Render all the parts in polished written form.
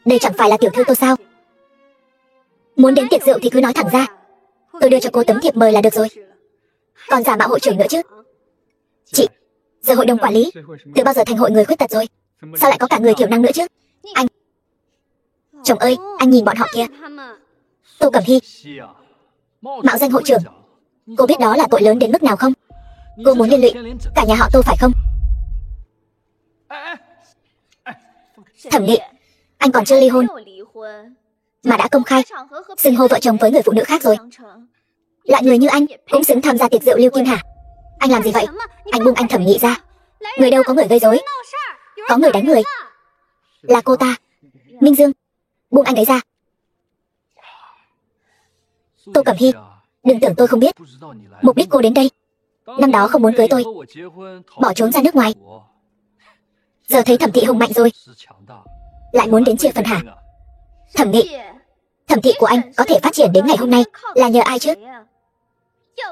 Đây chẳng phải là tiểu thư tôi sao? Muốn đến tiệc rượu thì cứ nói thẳng ra. Tôi đưa cho cô tấm thiệp mời là được rồi. Còn giả mạo hội trưởng nữa chứ. Chị, giờ hội đồng quản lý từ bao giờ thành hội người khuyết tật rồi? Sao lại có cả người thiểu năng nữa chứ? Anh, chồng ơi, anh nhìn bọn họ kia. Tô Cẩm Hy, mạo danh hội trưởng. Cô biết đó là tội lớn đến mức nào không? Cô muốn liên lụy cả nhà họ Tô phải không? Thẩm Nghị, anh còn chưa ly hôn mà đã công khai xưng hô vợ chồng với người phụ nữ khác rồi. Loại người như anh cũng xứng tham gia tiệc rượu Lưu Kim hả? Anh làm gì vậy? Anh buông anh Thẩm Nghị ra. Người đâu có người gây rối, có người đánh người. Là cô ta. Minh Dương, buông anh ấy ra. Tô Cẩm Hy, đừng tưởng tôi không biết mục đích cô đến đây. Năm đó không muốn cưới tôi, bỏ trốn ra nước ngoài. Giờ thấy Thẩm thị hùng mạnh rồi, lại muốn đến chia phần hả? Thẩm Nghị, Thẩm thị của anh có thể phát triển đến ngày hôm nay là nhờ ai chứ?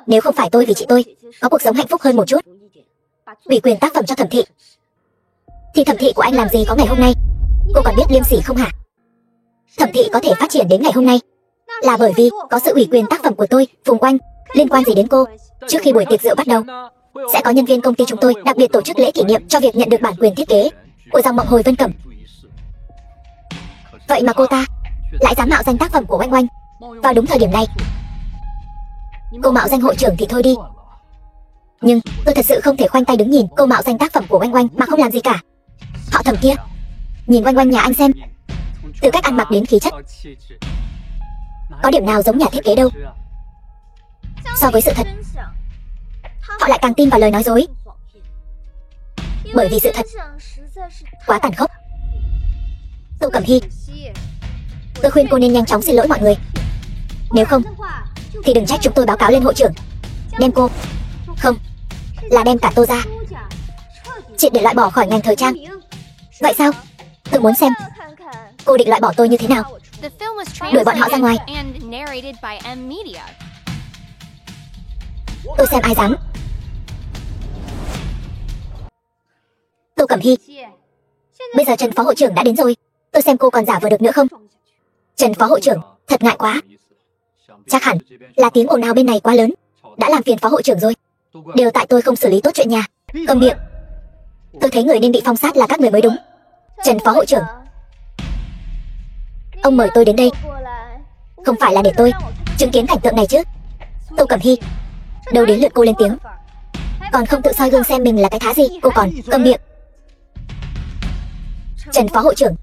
Nếu không phải tôi vì chị tôi có cuộc sống hạnh phúc hơn một chút, ủy quyền tác phẩm cho Thẩm thị, thì Thẩm thị của anh làm gì có ngày hôm nay? Cô còn biết liêm sỉ không hả? Thẩm thị có thể phát triển đến ngày hôm nay là bởi vì có sự ủy quyền tác phẩm của tôi, Phùng Oanh. Liên quan gì đến cô? Trước khi buổi tiệc rượu bắt đầu, sẽ có nhân viên công ty chúng tôi đặc biệt tổ chức lễ kỷ niệm cho việc nhận được bản quyền thiết kế của dòng Mộng Hồi Vân Cẩm. Vậy mà cô ta lại dám mạo danh tác phẩm của Oanh Oanh vào đúng thời điểm này. Cô mạo danh hội trưởng thì thôi đi, nhưng tôi thật sự không thể khoanh tay đứng nhìn cô mạo danh tác phẩm của Oanh Oanh mà không làm gì cả. Họ Thẩm kia, nhìn Oanh Oanh nhà anh xem, từ cách ăn mặc đến khí chất, có điểm nào giống nhà thiết kế đâu. So với sự thật, họ lại càng tin vào lời nói dối, bởi vì sự thật quá tàn khốc. Tô Cẩm Hy, tôi khuyên cô nên nhanh chóng xin lỗi mọi người. Nếu không thì đừng trách chúng tôi báo cáo lên hội trưởng, đem cô, không, là đem cả Tô ra triệt để loại bỏ khỏi ngành thời trang. Vậy sao? Tôi muốn xem cô định loại bỏ tôi như thế nào. Đuổi bọn họ ra ngoài. Tôi xem ai dám. Tô Cẩm Hy, bây giờ Trần phó hội trưởng đã đến rồi, tôi xem cô còn giả vờ được nữa không. Trần phó hội trưởng, thật ngại quá. Chắc hẳn là tiếng ồn ào bên này quá lớn, đã làm phiền phó hội trưởng rồi. Đều tại tôi không xử lý tốt chuyện nhà. Câm miệng. Tôi thấy người nên bị phong sát là các người mới đúng. Trần phó hội trưởng, ông mời tôi đến đây không phải là để tôi chứng kiến cảnh tượng này chứ. Tô Cẩm Hy, đâu đến lượt cô lên tiếng, còn không tự soi gương xem mình là cái thá gì. Cô còn câm miệng. Trần phó hội trưởng,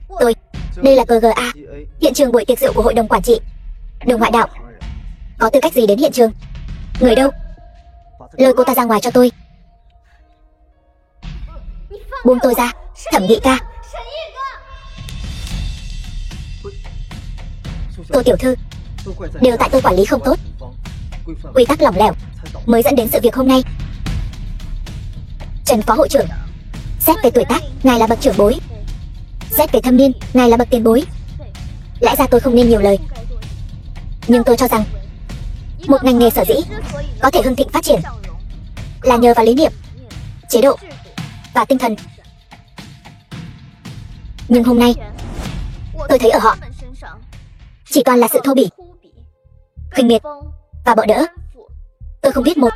đây là PGA, hiện trường buổi tiệc rượu của hội đồng quản trị. Đường ngoại đạo có tư cách gì đến hiện trường? Người đâu? Lôi cô ta ra ngoài cho tôi. Buông tôi ra, Thẩm Nghị ca. Tô tiểu thư, đều tại tôi quản lý không tốt, quy tắc lỏng lẻo mới dẫn đến sự việc hôm nay. Trần phó hội trưởng, xét về tuổi tác, ngài là bậc trưởng bối, xét về thâm niên, ngài là bậc tiền bối. Lẽ ra tôi không nên nhiều lời, nhưng tôi cho rằng một ngành nghề sở dĩ có thể hưng thịnh phát triển là nhờ vào lý niệm, chế độ và tinh thần. Nhưng hôm nay tôi thấy ở họ chỉ toàn là sự thô bỉ, khinh miệt và bợ đỡ. Tôi không biết một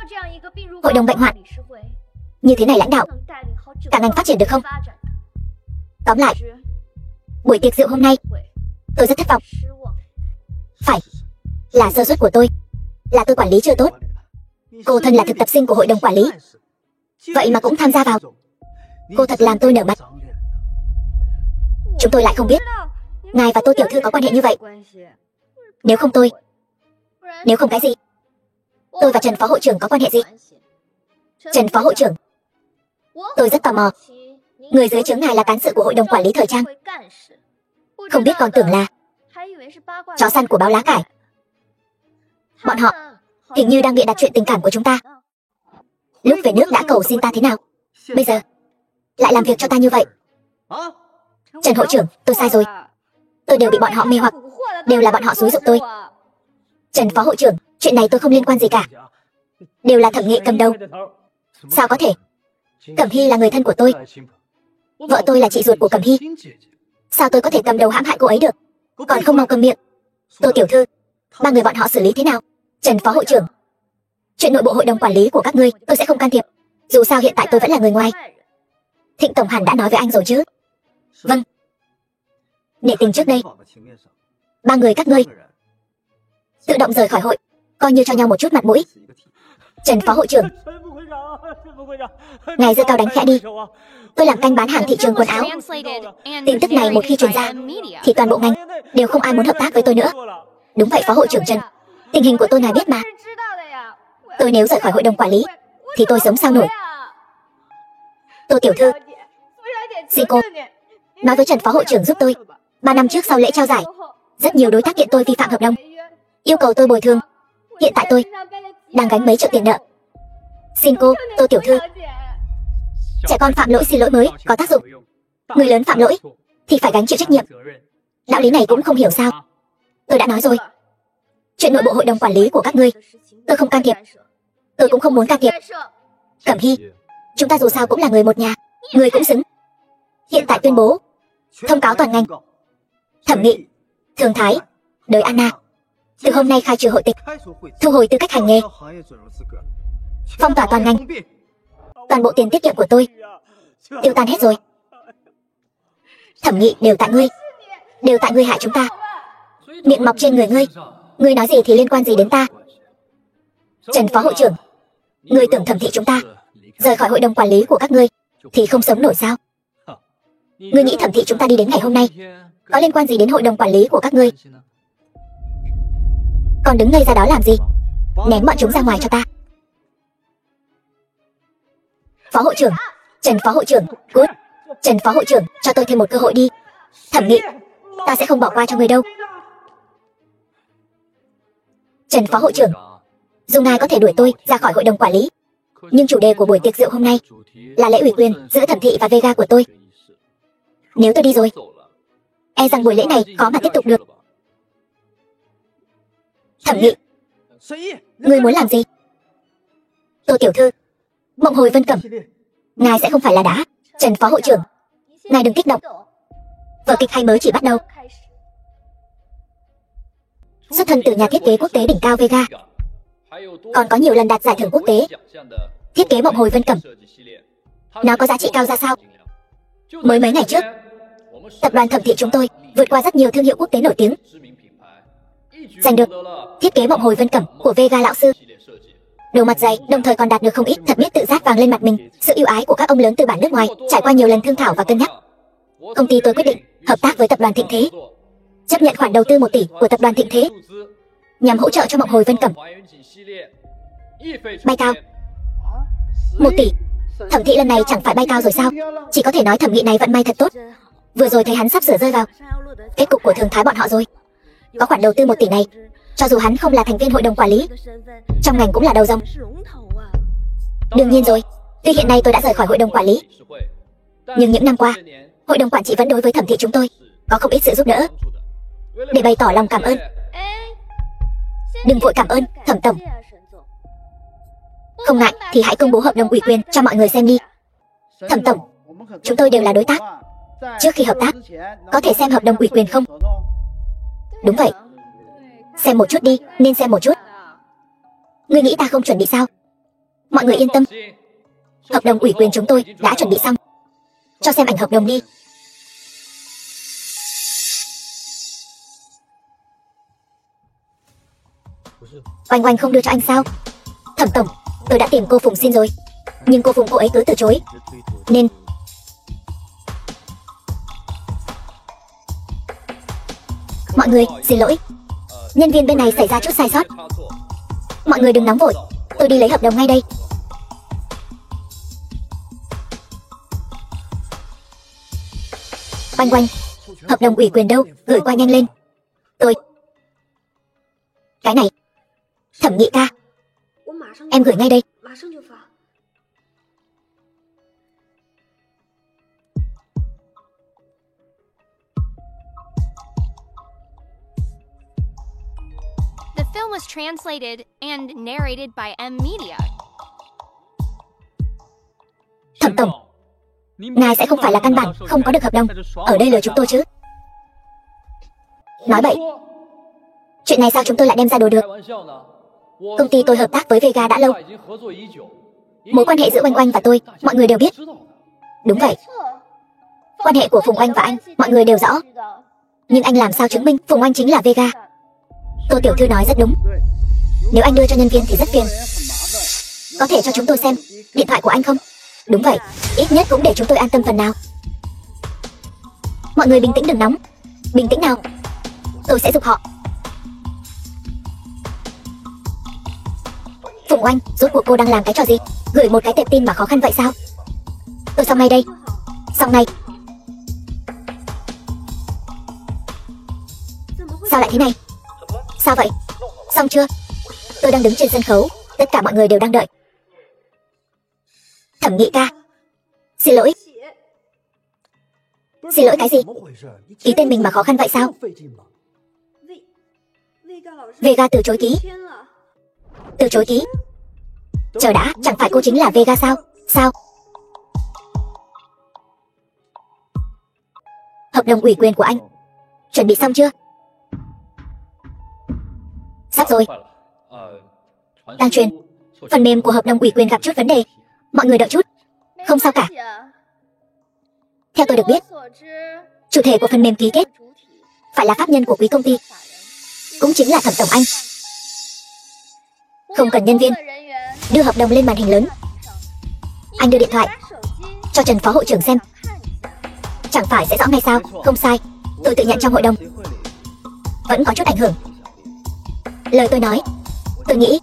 hội đồng bệnh hoạn như thế này lãnh đạo cả ngành phát triển được không? Tóm lại, buổi tiệc rượu hôm nay tôi rất thất vọng. Phải là sơ suất của tôi, là tôi quản lý chưa tốt. Cô thân là thực tập sinh của hội đồng quản lý, vậy mà cũng tham gia vào. Cô thật làm tôi nở mặt. Chúng tôi lại không biết ngài và Tô tiểu thư có quan hệ như vậy. Nếu không tôi, nếu không cái gì, tôi và Trần phó hội trưởng có quan hệ gì? Trần phó hội trưởng, tôi rất tò mò, người dưới trướng ngài là cán sự của hội đồng quản lý thời trang, không biết còn tưởng là chó săn của báo lá cải. Bọn họ hình như đang bịa đặt chuyện tình cảm của chúng ta. Lúc về nước đã cầu xin ta thế nào, bây giờ lại làm việc cho ta như vậy. Trần hội trưởng, tôi sai rồi. Tôi đều bị bọn họ mê hoặc, đều là bọn họ xúi giục tôi. Trần phó hội trưởng, chuyện này tôi không liên quan gì cả, đều là Thẩm Nghị cầm đầu. Sao có thể? Cẩm Hy là người thân của tôi, vợ tôi là chị ruột của Cẩm Hy. Sao tôi có thể cầm đầu hãm hại cô ấy được? Còn không mau cầm miệng. Tô tiểu thư, ba người bọn họ xử lý thế nào? Trần phó hội trưởng, chuyện nội bộ hội đồng quản lý của các ngươi tôi sẽ không can thiệp. Dù sao hiện tại tôi vẫn là người ngoài. Thịnh tổng hẳn đã nói với anh rồi chứ? Vâng. Nể tình trước đây, ba người các ngươi tự động rời khỏi hội, coi như cho nhau một chút mặt mũi. Trần phó hội trưởng, ngài giơ cao đánh khẽ đi. Tôi làm canh bán hàng thị trường quần áo. Tin tức này một khi truyền ra thì toàn bộ ngành đều không ai muốn hợp tác với tôi nữa. Đúng vậy phó hội trưởng Trần, tình hình của tôi ngài biết mà. Tôi nếu rời khỏi hội đồng quản lý thì tôi sống sao nổi. Tô tiểu thư, xin cô nói với Trần phó hội trưởng giúp tôi. 3 năm trước sau lễ trao giải, rất nhiều đối tác kiện tôi vi phạm hợp đồng, yêu cầu tôi bồi thường. Hiện tại tôi đang gánh mấy triệu tiền nợ. Xin cô, Tô tiểu thư, trẻ con phạm lỗi xin lỗi mới có tác dụng. Người lớn phạm lỗi thì phải gánh chịu trách nhiệm. Đạo lý này cũng không hiểu sao. Tôi đã nói rồi, chuyện nội bộ hội đồng quản lý của các ngươi tôi không can thiệp. Tôi cũng không muốn can thiệp. Cẩm Hy, chúng ta dù sao cũng là người một nhà. Người cũng xứng. Hiện tại tuyên bố thông cáo toàn ngành, Thẩm Nghị, Thường Thái, Đời Anna từ hôm nay khai trừ hội tịch, thu hồi tư cách hành nghề, phong tỏa toàn ngành. Toàn bộ tiền tiết kiệm của tôi tiêu tan hết rồi. Thẩm Nghị, đều tại ngươi. Đều tại ngươi hại chúng ta. Miệng mọc trên người ngươi. Ngươi nói gì thì liên quan gì đến ta? Trần phó hội trưởng, ngươi tưởng Thẩm thị chúng ta rời khỏi hội đồng quản lý của các ngươi thì không sống nổi sao? Ngươi nghĩ Thẩm thị chúng ta đi đến ngày hôm nay có liên quan gì đến hội đồng quản lý của các ngươi? Còn đứng ngây ra đó làm gì? Ném bọn chúng ra ngoài cho ta. Phó hội trưởng, Trần phó hội trưởng, cút. Trần phó hội trưởng, cho tôi thêm một cơ hội đi. Thẩm Nghị, ta sẽ không bỏ qua cho người đâu. Trần phó hội trưởng, dù ngài có thể đuổi tôi ra khỏi hội đồng quản lý, nhưng chủ đề của buổi tiệc rượu hôm nay là lễ ủy quyền giữa Thẩm thị và Vega của tôi. Nếu tôi đi rồi, e rằng buổi lễ này khó mà tiếp tục được. Thẩm Nghị, ngươi muốn làm gì? Tô tiểu thư, Mộng Hồi Vân Cẩm, ngài sẽ không phải là đá. Trần phó hội trưởng, ngài đừng kích động. Vở kịch hay mới chỉ bắt đầu. Xuất thân từ nhà thiết kế quốc tế đỉnh cao Vega, còn có nhiều lần đạt giải thưởng quốc tế. Thiết kế Mộng Hồi Vân Cẩm, nó có giá trị cao ra sao? Mới mấy ngày trước, tập đoàn Thẩm thị chúng tôi vượt qua rất nhiều thương hiệu quốc tế nổi tiếng, giành được thiết kế Mộng Hồi Vân Cẩm của Vega lão sư. Đồ mặt dày, đồng thời còn đạt được không ít thật biết tự giác vàng lên mặt mình. Sự ưu ái của các ông lớn tư bản nước ngoài, trải qua nhiều lần thương thảo và cân nhắc, công ty tôi quyết định hợp tác với tập đoàn Thịnh Thế, chấp nhận khoản đầu tư 1 tỷ của tập đoàn Thịnh Thế nhằm hỗ trợ cho Mộng Hồi Vân Cẩm bay cao. 1 tỷ, Thẩm thị lần này chẳng phải bay cao rồi sao? Chỉ có thể nói Thẩm Nghị này vận may thật tốt. Vừa rồi thấy hắn sắp sửa rơi vào kết cục của Thường Thái bọn họ rồi. Có khoản đầu tư 1 tỷ này, cho dù hắn không là thành viên hội đồng quản lý, trong ngành cũng là đầu rồng. Đương nhiên rồi, tuy hiện nay tôi đã rời khỏi hội đồng quản lý, nhưng những năm qua, hội đồng quản trị vẫn đối với Thẩm thị chúng tôi có không ít sự giúp đỡ. Để bày tỏ lòng cảm ơn. Đừng vội cảm ơn, Thẩm tổng. Không ngại thì hãy công bố hợp đồng ủy quyền cho mọi người xem đi. Thẩm tổng, chúng tôi đều là đối tác. Trước khi hợp tác, có thể xem hợp đồng ủy quyền không? Đúng vậy. Xem một chút đi, nên xem một chút. Ngươi nghĩ ta không chuẩn bị sao? Mọi người yên tâm, hợp đồng ủy quyền chúng tôi đã chuẩn bị xong. Cho xem ảnh hợp đồng đi. Oanh Oanh không đưa cho anh sao? Thẩm tổng, tôi đã tìm cô Phùng xin rồi, nhưng cô Phùng cô ấy cứ từ chối. Nên mọi người xin lỗi, nhân viên bên này xảy ra chút sai sót. Mọi người đừng nóng vội, tôi đi lấy hợp đồng ngay đây. Oanh Oanh, hợp đồng ủy quyền đâu, gửi qua nhanh lên. Tôi cái này, Thẩm Nghị ca, em gửi ngay đây. The film was translated and narrated by M Media. Thẩm tổng, ngài sẽ không phải là căn bản không có được hợp đồng ở đây lừa chúng tôi chứ? Nói bậy. Chuyện này sao chúng tôi lại đem ra đùa được? Công ty tôi hợp tác với Vega đã lâu. Mối quan hệ giữa Oanh Oanh và tôi, mọi người đều biết. Đúng vậy. Quan hệ của Phùng Oanh và anh, mọi người đều rõ. Nhưng anh làm sao chứng minh Phùng Oanh chính là Vega? Tô tiểu thư nói rất đúng. Nếu anh đưa cho nhân viên thì rất phiền. Có thể cho chúng tôi xem điện thoại của anh không? Đúng vậy, ít nhất cũng để chúng tôi an tâm phần nào. Mọi người bình tĩnh đừng nóng. Bình tĩnh nào. Tôi sẽ giúp họ. Phùng Oanh, rốt cuộc cô đang làm cái trò gì? Gửi một cái tệp tin mà khó khăn vậy sao? Tôi xong ngay đây. Xong ngay. Sao lại thế này? Sao vậy? Xong chưa? Tôi đang đứng trên sân khấu, tất cả mọi người đều đang đợi. Thẩm Nghị ca. Xin lỗi. Xin lỗi cái gì? Ký tên mình mà khó khăn vậy sao? Vega từ chối ký. Từ chối ký. Chờ đã, chẳng phải cô chính là Vega sao? Sao? Hợp đồng ủy quyền của anh chuẩn bị xong chưa? Sắp rồi. Đang truyền. Phần mềm của hợp đồng ủy quyền gặp chút vấn đề. Mọi người đợi chút. Không sao cả. Theo tôi được biết, chủ thể của phần mềm ký kết phải là pháp nhân của quý công ty, cũng chính là Thẩm tổng anh. Không cần nhân viên. Đưa hợp đồng lên màn hình lớn. Anh đưa điện thoại cho Trần phó hội trưởng xem. Chẳng phải sẽ rõ ngay sao? Không sai. Tôi tự nhận trong hội đồng vẫn có chút ảnh hưởng. Lời tôi nói, tôi nghĩ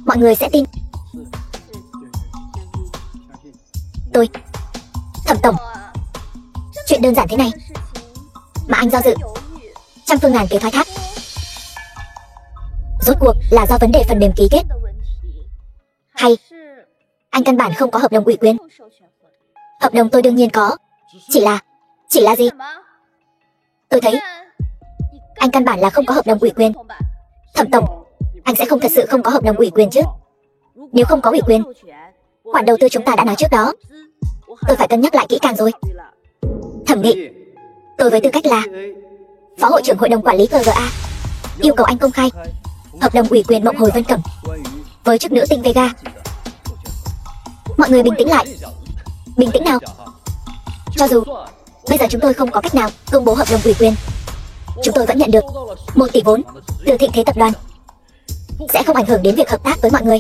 mọi người sẽ tin. Tôi, Thẩm tổng, chuyện đơn giản thế này mà anh do dự, trăm phương ngàn kế thoái thác. Rốt cuộc là do vấn đề phần mềm ký kết, hay anh căn bản không có hợp đồng ủy quyền? Hợp đồng tôi đương nhiên có. Chỉ là gì? Tôi thấy anh căn bản là không có hợp đồng ủy quyền. Thẩm tổng, anh sẽ không thật sự không có hợp đồng ủy quyền chứ? Nếu không có ủy quyền, khoản đầu tư chúng ta đã nói trước đó, tôi phải cân nhắc lại kỹ càng rồi. Thẩm Nghị, tôi với tư cách là phó hội trưởng hội đồng quản lý GGA yêu cầu anh công khai hợp đồng ủy quyền Mộng Hồi Vân Cẩm với chức nữ tinh Vega. Mọi người bình tĩnh lại. Bình tĩnh nào. Cho dù bây giờ chúng tôi không có cách nào công bố hợp đồng ủy quyền, chúng tôi vẫn nhận được 1 tỷ vốn từ Thịnh Thế Tập đoàn. Sẽ không ảnh hưởng đến việc hợp tác với mọi người.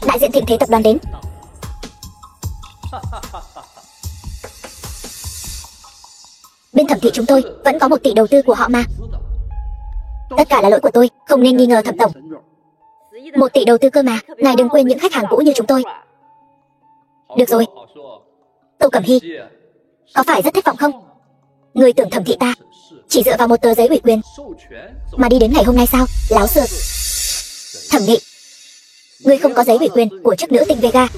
Đại diện Thịnh Thế Tập đoàn đến. Bên Thẩm thị chúng tôi vẫn có 1 tỷ đầu tư của họ mà. Tất cả là lỗi của tôi, không nên nghi ngờ Thẩm tổng. 1 tỷ đầu tư cơ mà, ngài đừng quên những khách hàng cũ như chúng tôi. Được rồi. Tô Cẩm Hy, có phải rất thất vọng không? Người tưởng Thẩm thị ta chỉ dựa vào một tờ giấy ủy quyền mà đi đến ngày hôm nay sao? Láo xược. Thẩm Nghị, ngươi không có giấy ủy quyền của chức nữ tinh Vega.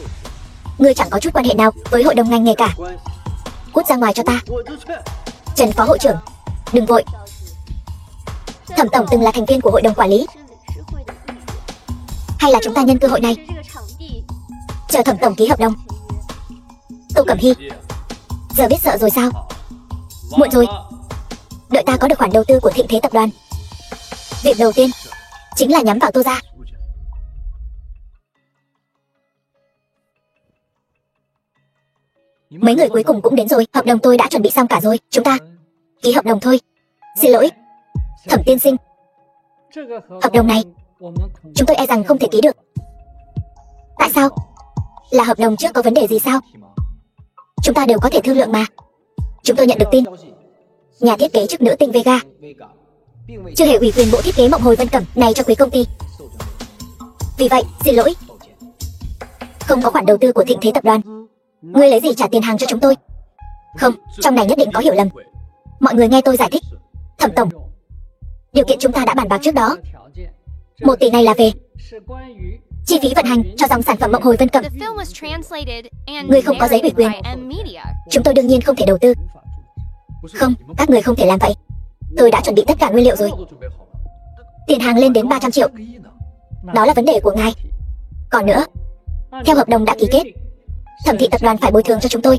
Ngươi chẳng có chút quan hệ nào với hội đồng ngành nghề cả. Cút ra ngoài cho ta. Trần phó hội trưởng, đừng vội. Thẩm tổng từng là thành viên của hội đồng quản lý. Hay là chúng ta nhân cơ hội này chờ Thẩm tổng ký hợp đồng? Tô Cẩm Hy, giờ biết sợ rồi sao? Muộn rồi. Đợi ta có được khoản đầu tư của Thịnh Thế Tập đoàn, việc đầu tiên chính là nhắm vào Tô gia. Mấy người cuối cùng cũng đến rồi. Hợp đồng tôi đã chuẩn bị xong cả rồi. Chúng ta ký hợp đồng thôi. Xin lỗi, Thẩm tiên sinh, hợp đồng này chúng tôi e rằng không thể ký được. Tại sao? Là hợp đồng trước có vấn đề gì sao? Chúng ta đều có thể thương lượng mà. Chúng tôi nhận được tin nhà thiết kế chức nữ tinh Vega chưa hề ủy quyền bộ thiết kế Mộng Hồi Vân Cẩm này cho quý công ty. Vì vậy, xin lỗi, không có khoản đầu tư của Thịnh Thế Tập đoàn. Ngươi lấy gì trả tiền hàng cho chúng tôi? Không, trong này nhất định có hiểu lầm. Mọi người nghe tôi giải thích. Thẩm tổng, điều kiện chúng ta đã bàn bạc trước đó. 1 tỷ này là về chi phí vận hành cho dòng sản phẩm Mộng Hồi Vân Cẩm. Ngươi không có giấy ủy quyền, chúng tôi đương nhiên không thể đầu tư. Không, các người không thể làm vậy. Tôi đã chuẩn bị tất cả nguyên liệu rồi. Tiền hàng lên đến 300 triệu. Đó là vấn đề của ngài. Còn nữa, theo hợp đồng đã ký kết, Thẩm thị tập đoàn phải bồi thường cho chúng tôi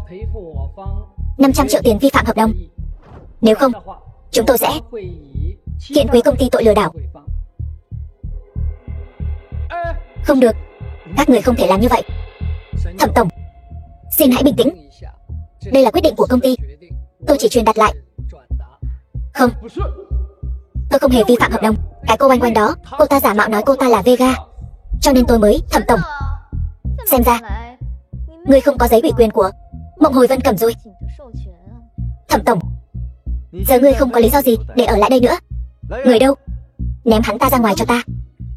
500 triệu tiền vi phạm hợp đồng. Nếu không, chúng tôi sẽ kiện quý công ty tội lừa đảo. Không được, các người không thể làm như vậy. Thẩm tổng, xin hãy bình tĩnh. Đây là quyết định của công ty, tôi chỉ truyền đạt lại. Không, tôi không hề vi phạm hợp đồng. Cái cô oanh oanh đó, cô ta giả mạo nói cô ta là Vega, cho nên tôi mới. Thẩm tổng, xem ra ngươi không có giấy ủy quyền của Mộng Hồi Vân Cẩm rồi. Thẩm tổng, giờ ngươi không có lý do gì để ở lại đây nữa. Người đâu? Ném hắn ta ra ngoài cho ta.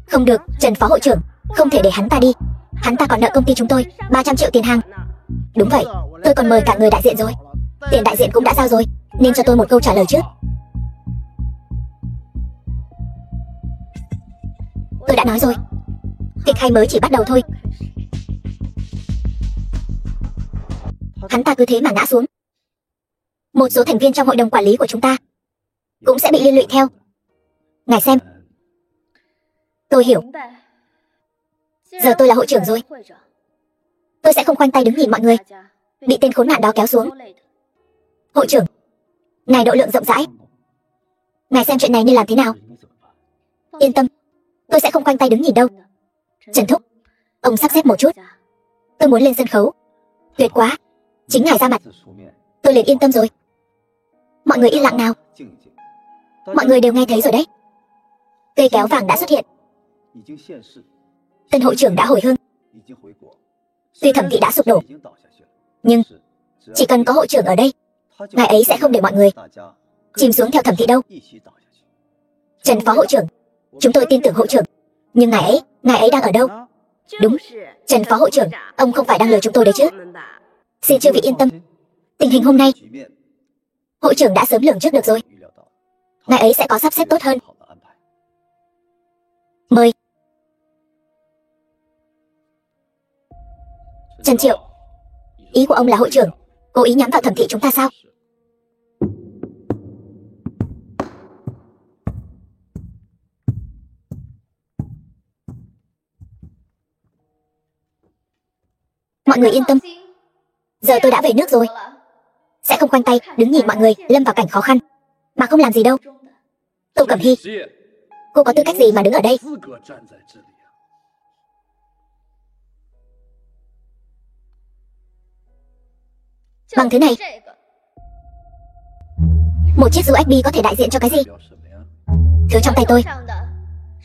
Không được, Trần phó hội trưởng, không thể để hắn ta đi. Hắn ta còn nợ công ty chúng tôi 300 triệu tiền hàng. Đúng vậy, tôi còn mời cả người đại diện rồi. Tiền đại diện cũng đã giao rồi, nên cho tôi một câu trả lời chứ. Tôi đã nói rồi, kịch hay mới chỉ bắt đầu thôi. Hắn ta cứ thế mà ngã xuống. Một số thành viên trong hội đồng quản lý của chúng ta cũng sẽ bị liên lụy theo. Ngài xem. Tôi hiểu. Giờ tôi là hội trưởng rồi, tôi sẽ không khoanh tay đứng nhìn mọi người bị tên khốn nạn đó kéo xuống. Hội trưởng, ngài độ lượng rộng rãi, ngài xem chuyện này nên làm thế nào. Yên tâm, tôi sẽ không khoanh tay đứng nhìn đâu. Trần thúc, ông sắp xếp một chút, tôi muốn lên sân khấu. Tuyệt quá, chính ngài ra mặt, tôi liền yên tâm rồi. Mọi người yên lặng nào. Mọi người đều nghe thấy rồi đấy. Cây kéo vàng đã xuất hiện. Tân hội trưởng đã hồi hương. Tuy thẩm thị đã sụp đổ, nhưng chỉ cần có hội trưởng ở đây, ngài ấy sẽ không để mọi người chìm xuống theo thẩm thị đâu. Trần phó hội trưởng, chúng tôi tin tưởng hội trưởng, nhưng ngài ấy đang ở đâu? Đúng, Trần phó hội trưởng, ông không phải đang lừa chúng tôi đấy chứ? Xin chư vị yên tâm, tình hình hôm nay hội trưởng đã sớm lường trước được rồi. Ngài ấy sẽ có sắp xếp tốt hơn. Mời. Trần Triệu, ý của ông là hội trưởng cố ý nhắm vào thẩm thị chúng ta sao? Mọi người yên tâm, giờ tôi đã về nước rồi, sẽ không khoanh tay đứng nhìn mọi người lâm vào cảnh khó khăn mà không làm gì đâu. Tô Cẩm Hy, cô có tư cách gì mà đứng ở đây? Bằng thứ này, một chiếc USB có thể đại diện cho cái gì? Thứ trong tay tôi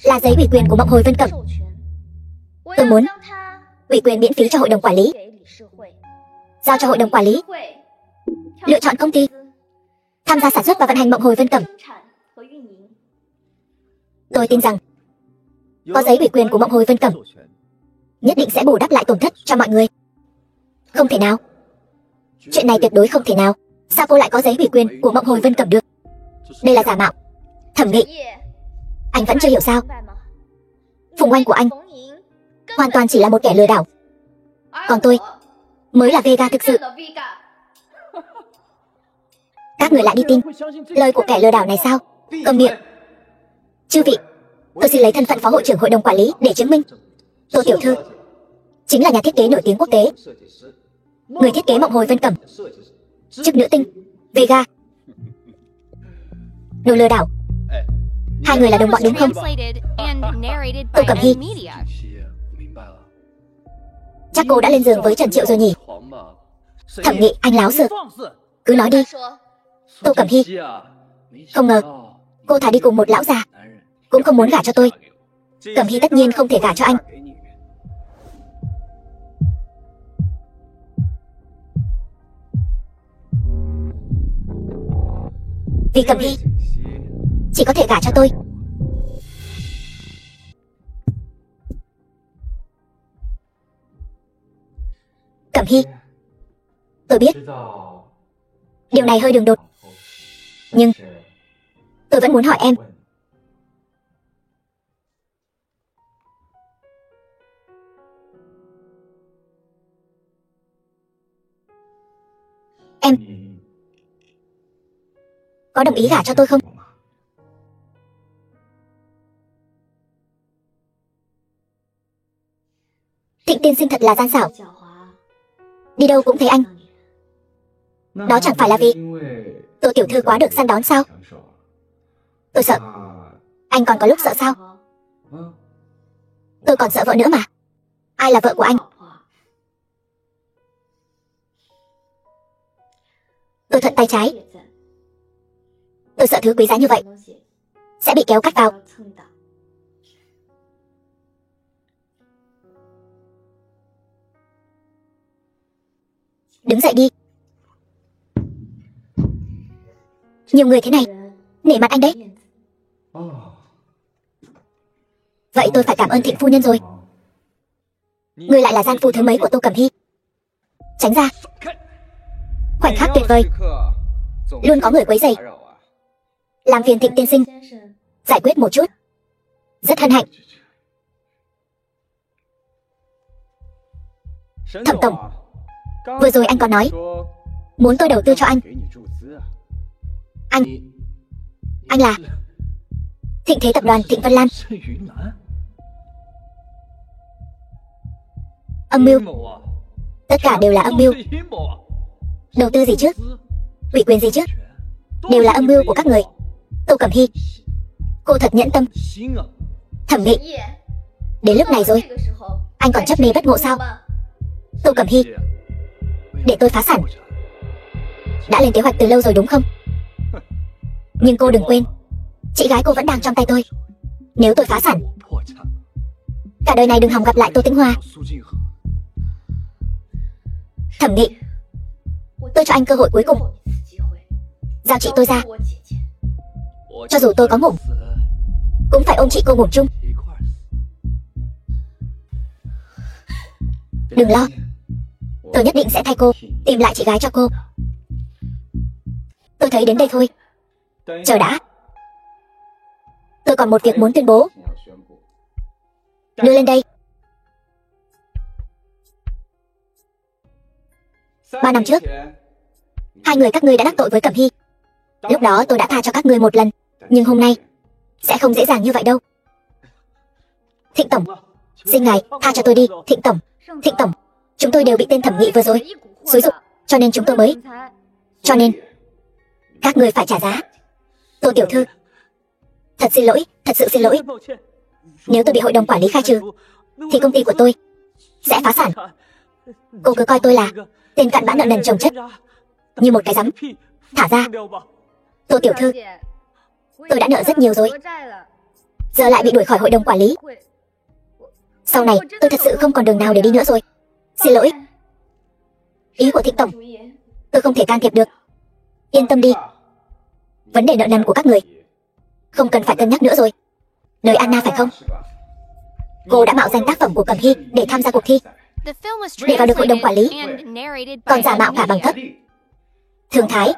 là giấy ủy quyền của Mộng Hồi Vân Cẩm. Tôi muốn ủy quyền miễn phí cho hội đồng quản lý, giao cho hội đồng quản lý lựa chọn công ty tham gia sản xuất và vận hành Mộng Hồi Vân Cẩm. Tôi tin rằng có giấy ủy quyền của Mộng Hồi Vân Cẩm nhất định sẽ bù đắp lại tổn thất cho mọi người. Không thể nào, chuyện này tuyệt đối không thể nào. Sao cô lại có giấy ủy quyền của Mộng Hồi Vân Cẩm được? Đây là giả mạo. Thẩm Nghị, anh vẫn chưa hiểu sao? Phùng Oanh của anh hoàn toàn chỉ là một kẻ lừa đảo, còn tôi mới là Vega thực sự. Các người lại đi tin lời của kẻ lừa đảo này sao? Câm miệng. Chư vị, tôi xin lấy thân phận phó hội trưởng hội đồng quản lý để chứng minh. Tô tiểu thư chính là nhà thiết kế nổi tiếng quốc tế, người thiết kế Mộng Hồi Vân Cẩm, chức nữ tinh Vega. Đồ lừa đảo. Hai người là đồng bọn đúng không? Tô Cẩm Hy, chắc cô đã lên giường với Trần Triệu rồi nhỉ? Thẩm Nghị, anh láo xược, cứ nói đi. Tô Cẩm Hy, không ngờ cô thả đi cùng một lão già cũng không muốn gả cho tôi. Cẩm Hy tất nhiên không thể gả cho anh. Vì Cẩm Hy chỉ có thể gả cho tôi. Cẩm Hy, tôi biết điều này hơi đường đột, nhưng tôi vẫn muốn hỏi em. Em có đồng ý gả cho tôi không? Thịnh tiên sinh thật là gian xảo, đi đâu cũng thấy anh. Đó chẳng phải là vì Tô tiểu thư quá được săn đón sao? Tôi sợ Anh còn có lúc sợ sao? Tôi còn sợ vợ nữa mà. Ai là vợ của anh? Tôi thuận tay trái. Tôi sợ thứ quý giá như vậy sẽ bị kéo cắt vào. Đứng dậy đi. Nhiều người thế này, nể mặt anh đấy. Vậy tôi phải cảm ơn Thịnh phu nhân rồi. Người lại là gian phu thứ mấy của Tô Cẩm Hy. Tránh ra. Khoảnh khắc tuyệt vời. Luôn có người quấy rầy. Làm phiền Thịnh tiên sinh giải quyết một chút. Rất hân hạnh. Thẩm tổng, vừa rồi anh còn nói muốn tôi đầu tư cho anh. Anh là Thịnh Thế Tập đoàn Thịnh Vân Lan. Âm mưu. Tất cả đều là âm mưu. Đầu tư gì chứ? Ủy quyền gì chứ? Đều là âm mưu của các người. Tô Cẩm Hy, cô thật nhẫn tâm. Thẩm Nghị, đến lúc này rồi anh còn chấp mê bất ngộ sao? Tô Cẩm Hy, để tôi phá sản. Đã lên kế hoạch từ lâu rồi đúng không? Nhưng cô đừng quên, chị gái cô vẫn đang trong tay tôi. Nếu tôi phá sản, cả đời này đừng hòng gặp lại Tô Tĩnh Hoa. Thẩm Nghị, tôi cho anh cơ hội cuối cùng. Giao chị tôi ra. Cho dù tôi có ngủ, cũng phải ôm chị cô ngủ chung. Đừng lo, tôi nhất định sẽ thay cô tìm lại chị gái cho cô. Tôi thấy đến đây thôi. Chờ đã. Tôi còn một việc muốn tuyên bố. Đưa lên đây. 3 năm trước, hai người các ngươi đã đắc tội với Cẩm Hy. Lúc đó tôi đã tha cho các ngươi một lần, nhưng hôm nay sẽ không dễ dàng như vậy đâu. Thịnh tổng, xin ngài tha cho tôi đi. Thịnh tổng, chúng tôi đều bị tên Thẩm Nghị vừa rồi xúi giục, cho nên chúng tôi mới. Cho nên các ngươi phải trả giá. Tô tiểu thư, thật xin lỗi, thật sự xin lỗi. Nếu tôi bị hội đồng quản lý khai trừ, thì công ty của tôi sẽ phá sản. Cô cứ coi tôi là tên cặn bã nợ nần chồng chất, như một cái rắm. Thả ra. Tô tiểu thư, tôi đã nợ rất nhiều rồi, giờ lại bị đuổi khỏi hội đồng quản lý. Sau này tôi thật sự không còn đường nào để đi nữa rồi. Xin lỗi. Ý của Thịnh tổng tôi không thể can thiệp được. Yên tâm đi, vấn đề nợ nần của các người không cần phải cân nhắc nữa rồi. Lời Anna phải không? Cô đã mạo danh tác phẩm của Cẩm Hy để tham gia cuộc thi, để vào được hội đồng quản lý, còn giả mạo cả bằng cấp. Thường Thái,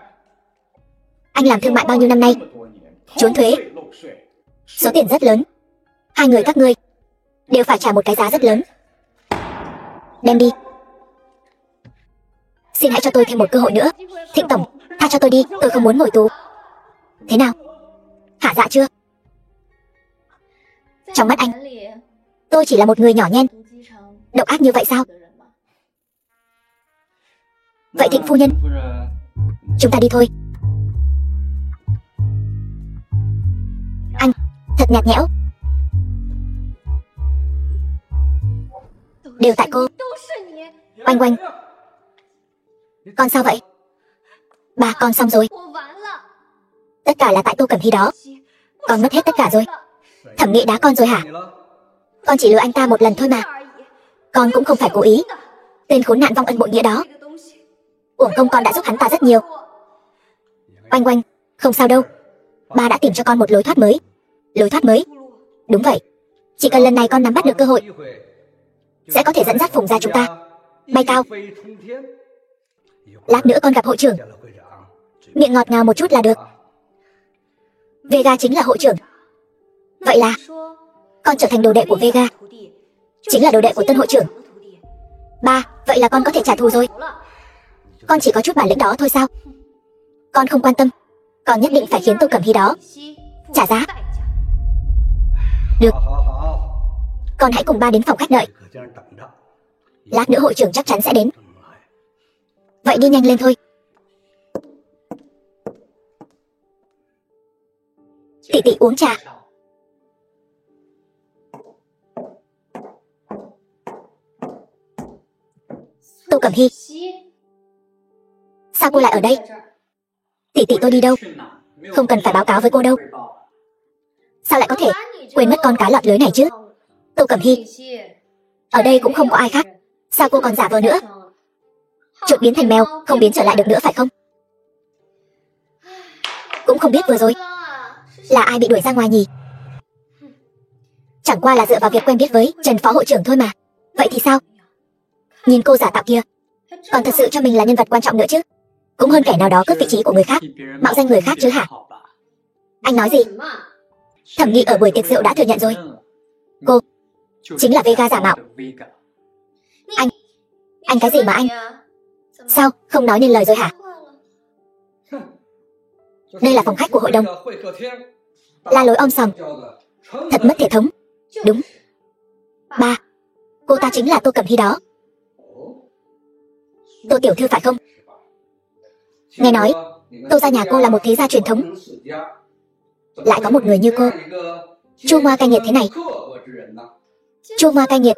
anh làm thương mại bao nhiêu năm nay, trốn thuế, số tiền rất lớn. Hai người các ngươi đều phải trả một cái giá rất lớn. Đem đi. Xin hãy cho tôi thêm một cơ hội nữa. Thịnh tổng, tha cho tôi đi, tôi không muốn ngồi tù. Thế nào? Hả dạ chưa? Trong mắt anh, tôi chỉ là một người nhỏ nhen, độc ác như vậy sao? Vậy Thịnh phu nhân, chúng ta đi thôi. Anh thật nhạt nhẽo. Đều tại cô. Oanh oanh. Con sao vậy? Bà con xong rồi. Tất cả là tại Tô Cẩm Hy đó. Con mất hết tất cả rồi. Thẩm Nghị đá con rồi hả? Con chỉ lừa anh ta một lần thôi mà. Con cũng không phải cố ý. Tên khốn nạn vong ân bội nghĩa đó, uổng công con đã giúp hắn ta rất nhiều. Oanh oanh, không sao đâu. Ba đã tìm cho con một lối thoát mới. Lối thoát mới? Đúng vậy. Chỉ cần lần này con nắm bắt được cơ hội, sẽ có thể dẫn dắt Phùng gia chúng ta bay cao. Lát nữa con gặp hội trưởng, miệng ngọt ngào một chút là được. Vega chính là hội trưởng. Vậy là con trở thành đồ đệ của Vega, chính là đồ đệ của tân hội trưởng. Ba, vậy là con có thể trả thù rồi. Con chỉ có chút bản lĩnh đó thôi sao? Con không quan tâm. Con nhất định phải khiến Tô Cẩm Hy đó trả giá. Được, con hãy cùng ba đến phòng khách đợi. Lát nữa hội trưởng chắc chắn sẽ đến. Vậy đi nhanh lên thôi. Tỷ tỷ uống trà. Tô Cẩm Hy, sao cô lại ở đây? Tỷ tỷ tôi đi đâu? Không cần phải báo cáo với cô đâu. Sao lại có thể quên mất con cá lọt lưới này chứ? Tô Cẩm Hy, ở đây cũng không có ai khác, sao cô còn giả vờ nữa? Chuột biến thành mèo, không biến trở lại được nữa phải không? Cũng không biết vừa rồi là ai bị đuổi ra ngoài nhỉ? Chẳng qua là dựa vào việc quen biết với Trần phó hội trưởng thôi mà. Vậy thì sao? Nhìn cô giả tạo kia, còn thật sự cho mình là nhân vật quan trọng nữa chứ. Cũng hơn kẻ nào đó cướp vị trí của người khác, mạo danh người khác chứ hả? Anh nói gì? Thẩm Nghị ở buổi tiệc rượu đã thừa nhận rồi. Cô chính là Vega giả mạo. Anh cái gì mà anh? Sao, không nói nên lời rồi hả? Đây là phòng khách của hội đồng. La lối om sòm, thật mất thể thống. Đúng. Ba, cô ta chính là Tô Cẩm Hy đó. Tô tiểu thư phải không? Nghe nói Tô gia nhà cô là một thế gia truyền thống, lại có một người như cô, chua ngoa cay nghiệt thế này. Chua ngoa cay nghiệt.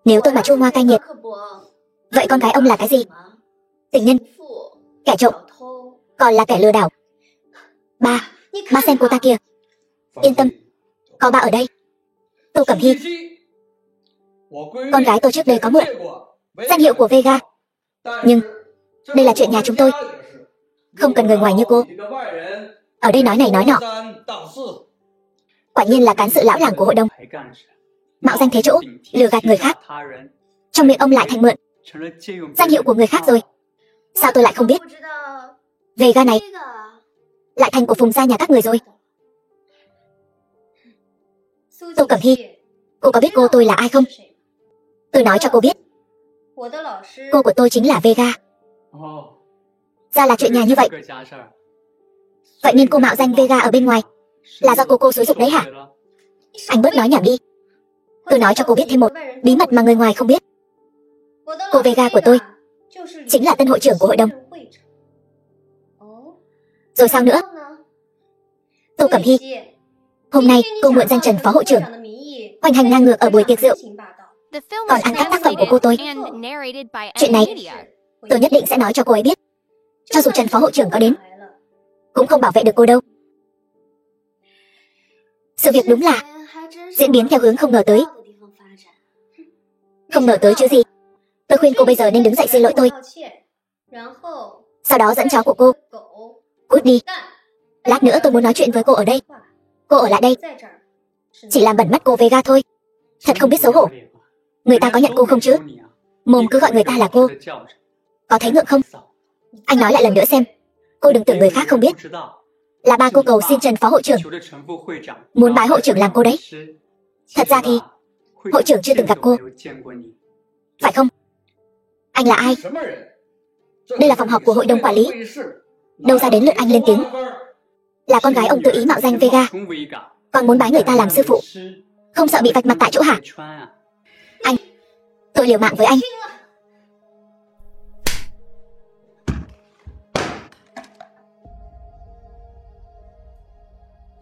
Nếu tôi mà chua ngoa cay nghiệt, vậy con gái ông là cái gì? Tình nhân, kẻ trộm, còn là kẻ lừa đảo. Ba xem cô ta kìa. Yên tâm, có ba ở đây. Tô Cẩm Hy, con gái tôi trước đây có mượn danh hiệu của Vega, nhưng đây là chuyện nhà chúng tôi, không cần người ngoài như cô ở đây nói này nói nọ. Quả nhiên là cán sự lão làng của hội đồng, mạo danh thế chỗ, lừa gạt người khác. Trong miệng ông lại thành mượn danh hiệu của người khác rồi. Sao tôi lại không biết? Vega này lại thành của Phùng gia nhà các người rồi. Tô Cẩm Hy, cô có biết cô tôi là ai không? Tôi nói cho cô biết, cô của tôi chính là Vega. Ra là chuyện nhà như vậy. Vậy nên cô mạo danh Vega ở bên ngoài là do cô xúi giục đấy hả? Anh bớt nói nhảm đi. Tôi nói cho cô biết thêm một bí mật mà người ngoài không biết. Cô Vega của tôi chính là tân hội trưởng của hội đồng. Rồi sao nữa? Tô Cẩm Hy, hôm nay cô mượn danh Trần phó hội trưởng hoành hành ngang ngược ở buổi tiệc rượu, còn ăn cắp tác phẩm của cô tôi. Chuyện này tôi nhất định sẽ nói cho cô ấy biết. Cho dù Trần phó hội trưởng có đến, cũng không bảo vệ được cô đâu. Sự việc đúng là diễn biến theo hướng không ngờ tới. Không ngờ tới chứ gì. Tôi khuyên cô bây giờ nên đứng dậy xin lỗi tôi, sau đó dẫn chó của cô cút đi. Lát nữa tôi muốn nói chuyện với cô ở đây. Cô ở lại đây chỉ làm bẩn mắt cô Vega thôi. Thật không biết xấu hổ. Người ta có nhận cô không chứ? Mồm cứ gọi người ta là cô, có thấy ngượng không? Anh nói lại lần nữa xem. Cô đừng tưởng người khác không biết là ba cô cầu xin Trần phó hội trưởng muốn bái hội trưởng làm cô đấy. Thật ra thì hội trưởng chưa từng gặp cô, phải không? Anh là ai? Đây là phòng họp của hội đồng quản lý, đâu ra đến lượt anh lên tiếng. Là con gái ông tự ý mạo danh Vega, còn muốn bái người ta làm sư phụ, không sợ bị vạch mặt tại chỗ hả? Anh, tôi liều mạng với anh.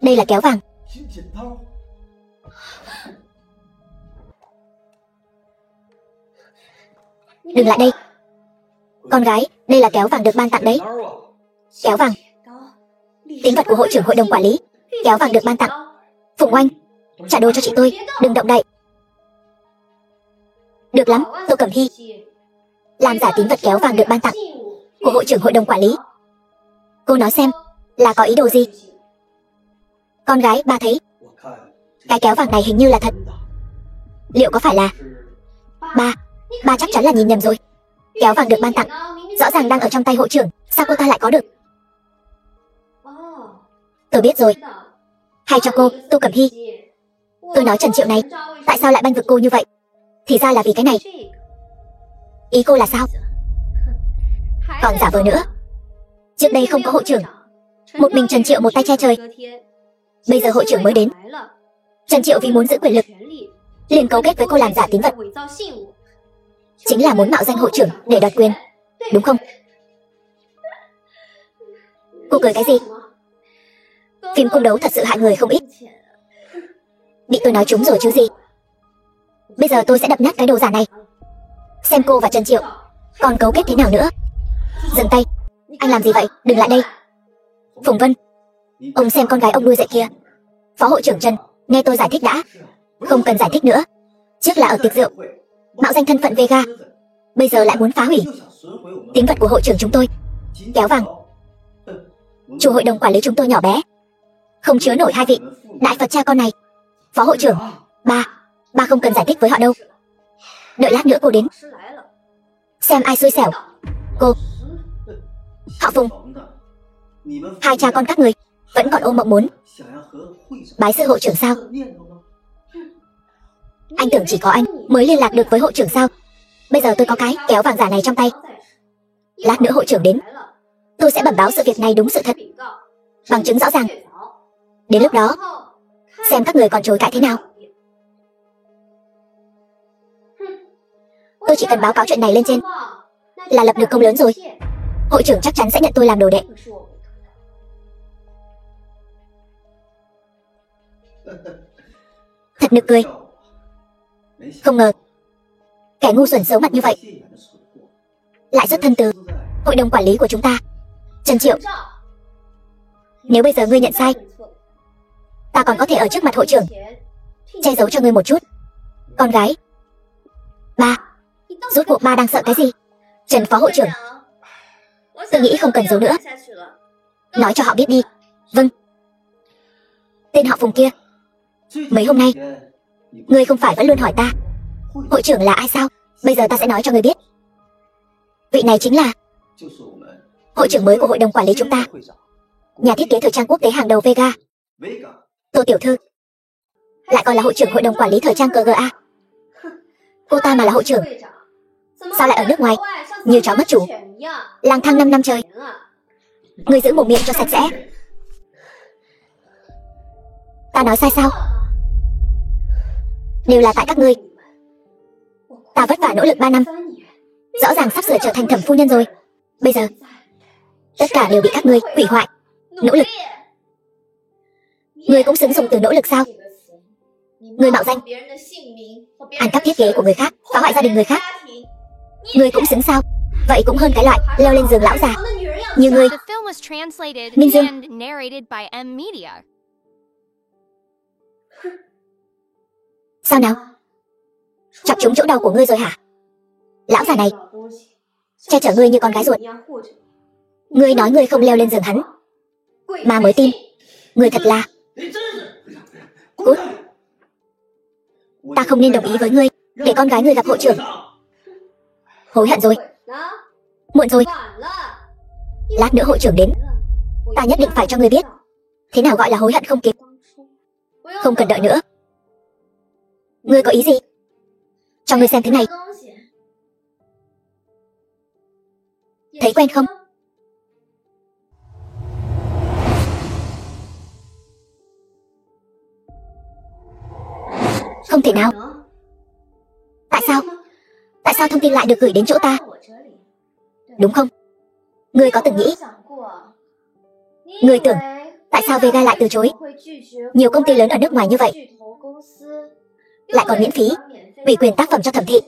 Đây là kéo vàng. Đừng lại đây. Con gái, đây là kéo vàng được ban tặng đấy. Kéo vàng, tín vật của hội trưởng hội đồng quản lý. Kéo vàng được ban tặng. Phùng Oanh, trả đồ cho chị tôi, đừng động đậy. Được lắm, Tô Cẩm Hy. Làm giả tín vật kéo vàng được ban tặng của hội trưởng hội đồng quản lý. Cô nói xem, là có ý đồ gì? Con gái, ba thấy cái kéo vàng này hình như là thật. Liệu có phải là... Ba chắc chắn là nhìn nhầm rồi. Kéo vàng được ban tặng rõ ràng đang ở trong tay hội trưởng, sao cô ta lại có được? Tôi biết rồi. Hay cho cô, Tô Cẩm Hy. Tôi nói Trần Triệu này, tại sao lại bênh vực cô như vậy? Thì ra là vì cái này. Ý cô là sao? Còn giả vờ nữa. Trước đây không có hội trưởng, một mình Trần Triệu một tay che trời. Bây giờ hội trưởng mới đến, Trần Triệu vì muốn giữ quyền lực liền cấu kết với cô làm giả tín vật, chính là muốn mạo danh hội trưởng để đoạt quyền, đúng không? Cô cười cái gì? Phim cung đấu thật sự hại người không ít. Bị tôi nói trúng rồi chứ gì. Bây giờ tôi sẽ đập nát cái đồ giả này, xem cô và Trần Triệu còn cấu kết thế nào nữa. Dừng tay. Anh làm gì vậy? Đừng lại đây. Phùng Vân, ông xem con gái ông nuôi dạy kia. Phó hội trưởng Trần, nghe tôi giải thích đã. Không cần giải thích nữa. Trước là ở tiệc rượu, mạo danh thân phận Vega, bây giờ lại muốn phá hủy tín vật của hội trưởng chúng tôi. Kéo vàng. Chủ hội đồng quản lý chúng tôi nhỏ bé, không chứa nổi hai vị đại Phật cha con này. Phó hội trưởng, ba không cần giải thích với họ đâu. Đợi lát nữa cô đến, xem ai xui xẻo. Cô, họ Phùng, hai cha con các người vẫn còn ôm mộng muốn bái sư hội trưởng sao? Anh tưởng chỉ có anh mới liên lạc được với hội trưởng sao? Bây giờ tôi có cái kéo vàng giả này trong tay. Lát nữa hội trưởng đến, tôi sẽ bẩm báo sự việc này đúng sự thật, bằng chứng rõ ràng. Đến lúc đó, xem các người còn chối cãi thế nào. Tôi chỉ cần báo cáo chuyện này lên trên là lập được công lớn rồi. Hội trưởng chắc chắn sẽ nhận tôi làm đồ đệ. Thật nực cười. Không ngờ kẻ ngu xuẩn xấu mặt như vậy lại xuất thân từ hội đồng quản lý của chúng ta. Trần Triệu, nếu bây giờ ngươi nhận sai, ta còn có thể ở trước mặt hội trưởng che giấu cho ngươi một chút. Con gái, ba, rốt cuộc ba đang sợ cái gì? Trần phó hội trưởng, tôi nghĩ không cần giấu nữa, nói cho họ biết đi. Vâng. Tên họ Phùng kia, mấy hôm nay ngươi không phải vẫn luôn hỏi ta hội trưởng là ai sao? Bây giờ ta sẽ nói cho ngươi biết. Vị này chính là hội trưởng mới của hội đồng quản lý chúng ta, nhà thiết kế thời trang quốc tế hàng đầu Vega, Tô tiểu thư, lại còn là hội trưởng hội đồng quản lý thời trang KGA. Cô ta mà là hội trưởng, sao lại ở nước ngoài như chó mất chủ, lang thang 5 năm trời? Ngươi giữ mồm miệng cho sạch sẽ. Ta nói sai sao? Đều là tại các ngươi. Ta vất vả nỗ lực 3 năm, rõ ràng sắp sửa trở thành thẩm phu nhân rồi. Bây giờ tất cả đều bị các ngươi hủy hoại. Nỗ lực? Ngươi cũng xứng dùng từ nỗ lực sao? Ngươi mạo danh, ăn cắp thiết kế của người khác, phá hoại gia đình người khác. Ngươi cũng xứng sao? Vậy cũng hơn cái loại leo lên giường lão già như ngươi. The film was translated Minh Dương. and narrated by M Media. Sao nào? Chọc trúng chỗ đầu của ngươi rồi hả? Lão già này che chở ngươi như con gái ruột. Ngươi nói ngươi không leo lên giường hắn, mà mới tin. Ngươi thật là... Cút. Ta không nên đồng ý với ngươi để con gái ngươi gặp hội trưởng. Hối hận rồi. Muộn rồi. Lát nữa hội trưởng đến, ta nhất định phải cho ngươi biết thế nào gọi là hối hận không kịp. Không cần đợi nữa. Ngươi có ý gì? Cho ngươi xem thứ này. Thấy quen không? Không thể nào. Tại sao? Tại sao thông tin lại được gửi đến chỗ ta? Đúng không? Ngươi có từng nghĩ, ngươi tưởng tại sao Vega lại từ chối nhiều công ty lớn ở nước ngoài như vậy, lại còn miễn phí ủy quyền tác phẩm cho thẩm thị?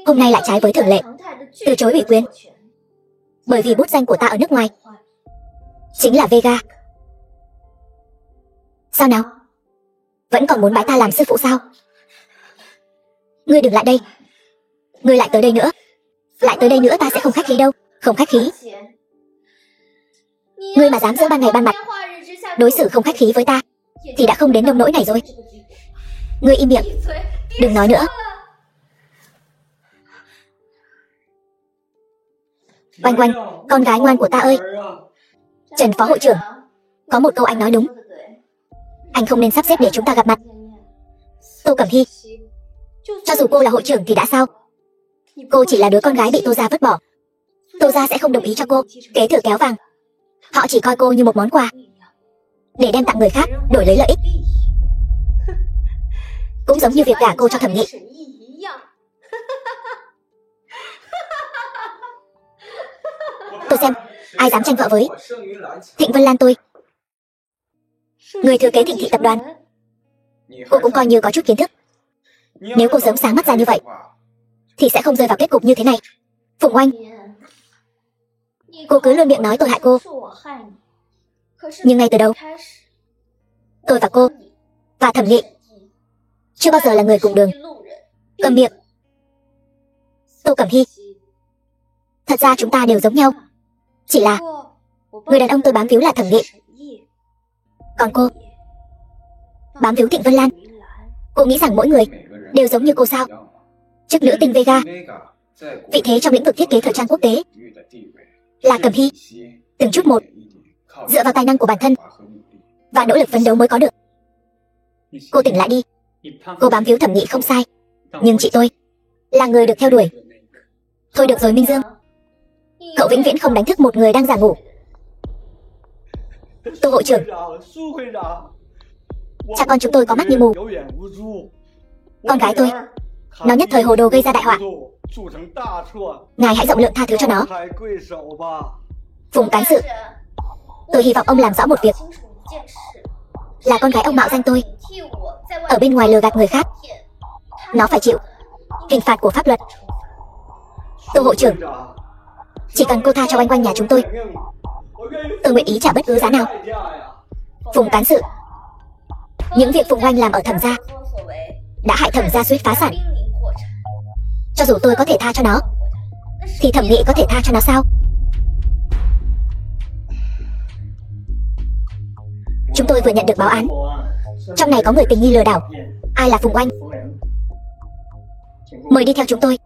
Hôm nay lại trái với thường lệ từ chối ủy quyền, bởi vì bút danh của ta ở nước ngoài chính là Vega. Sao nào? Vẫn còn muốn bái ta làm sư phụ sao? Ngươi đừng lại đây. Ngươi lại tới đây nữa. Lại tới đây nữa ta sẽ không khách khí đâu. Không khách khí. Ngươi mà dám giữa ban ngày ban mặt đối xử không khách khí với ta thì đã không đến nông nỗi này rồi. Ngươi im miệng, đừng nói nữa. Oanh oanh, con gái ngoan của ta ơi. Trần phó hội trưởng, có một câu anh nói đúng. Anh không nên sắp xếp để chúng ta gặp mặt. Tô Cẩm Hy, cho dù cô là hội trưởng thì đã sao? Cô chỉ là đứa con gái bị Tô gia vứt bỏ. Tô gia sẽ không đồng ý cho cô kế thừa kéo vàng. Họ chỉ coi cô như một món quà để đem tặng người khác đổi lấy lợi ích. Cũng giống như việc gả cô cho Thẩm Nghị. Tôi xem ai dám tranh vợ với Thịnh Vân Lan tôi. Người thừa kế Thịnh thị tập đoàn, cô cũng coi như có chút kiến thức. Nếu cô sớm sáng mắt ra như vậy thì sẽ không rơi vào kết cục như thế này. Phùng Oanh, cô cứ luôn miệng nói tôi hại cô. Nhưng ngay từ đầu, tôi và cô và Thẩm Nghị chưa bao giờ là người cùng đường. Cầm miệng. Tô Cẩm Hy, thật ra chúng ta đều giống nhau. Chỉ là người đàn ông tôi bám víu là Thẩm Nghị, còn cô bám víu Thịnh Vân Lan. Cô nghĩ rằng mỗi người đều giống như cô sao? Chức nữ tinh Vega, vị thế trong lĩnh vực thiết kế thời trang quốc tế là Cẩm Hy, từng chút một, dựa vào tài năng của bản thân và nỗ lực phấn đấu mới có được. Cô tỉnh lại đi. Cô bám víu Thẩm Nghị không sai, nhưng chị tôi là người được theo đuổi. Thôi được rồi Minh Dương, cậu vĩnh viễn không đánh thức một người đang giả ngủ. Tô hội trưởng, cha con chúng tôi có mắt như mù. Con gái tôi, nó nhất thời hồ đồ gây ra đại họa. Ngài hãy rộng lượng tha thứ cho nó. Phùng cán sự, tôi hy vọng ông làm rõ một việc, là con gái ông mạo danh tôi ở bên ngoài lừa gạt người khác. Nó phải chịu hình phạt của pháp luật. Tô hội trưởng, chỉ cần cô tha cho oanh oanh nhà chúng tôi nguyện ý trả bất cứ giá nào. Phùng cán sự, những việc Phùng Oanh làm ở Thẩm gia đã hại Thẩm gia suýt phá sản. Cho dù tôi có thể tha cho nó, thì Thẩm Nghị có thể tha cho nó sao? Chúng tôi vừa nhận được báo án, trong này có người tình nghi lừa đảo. Ai là Phùng Oanh? Mời đi theo chúng tôi.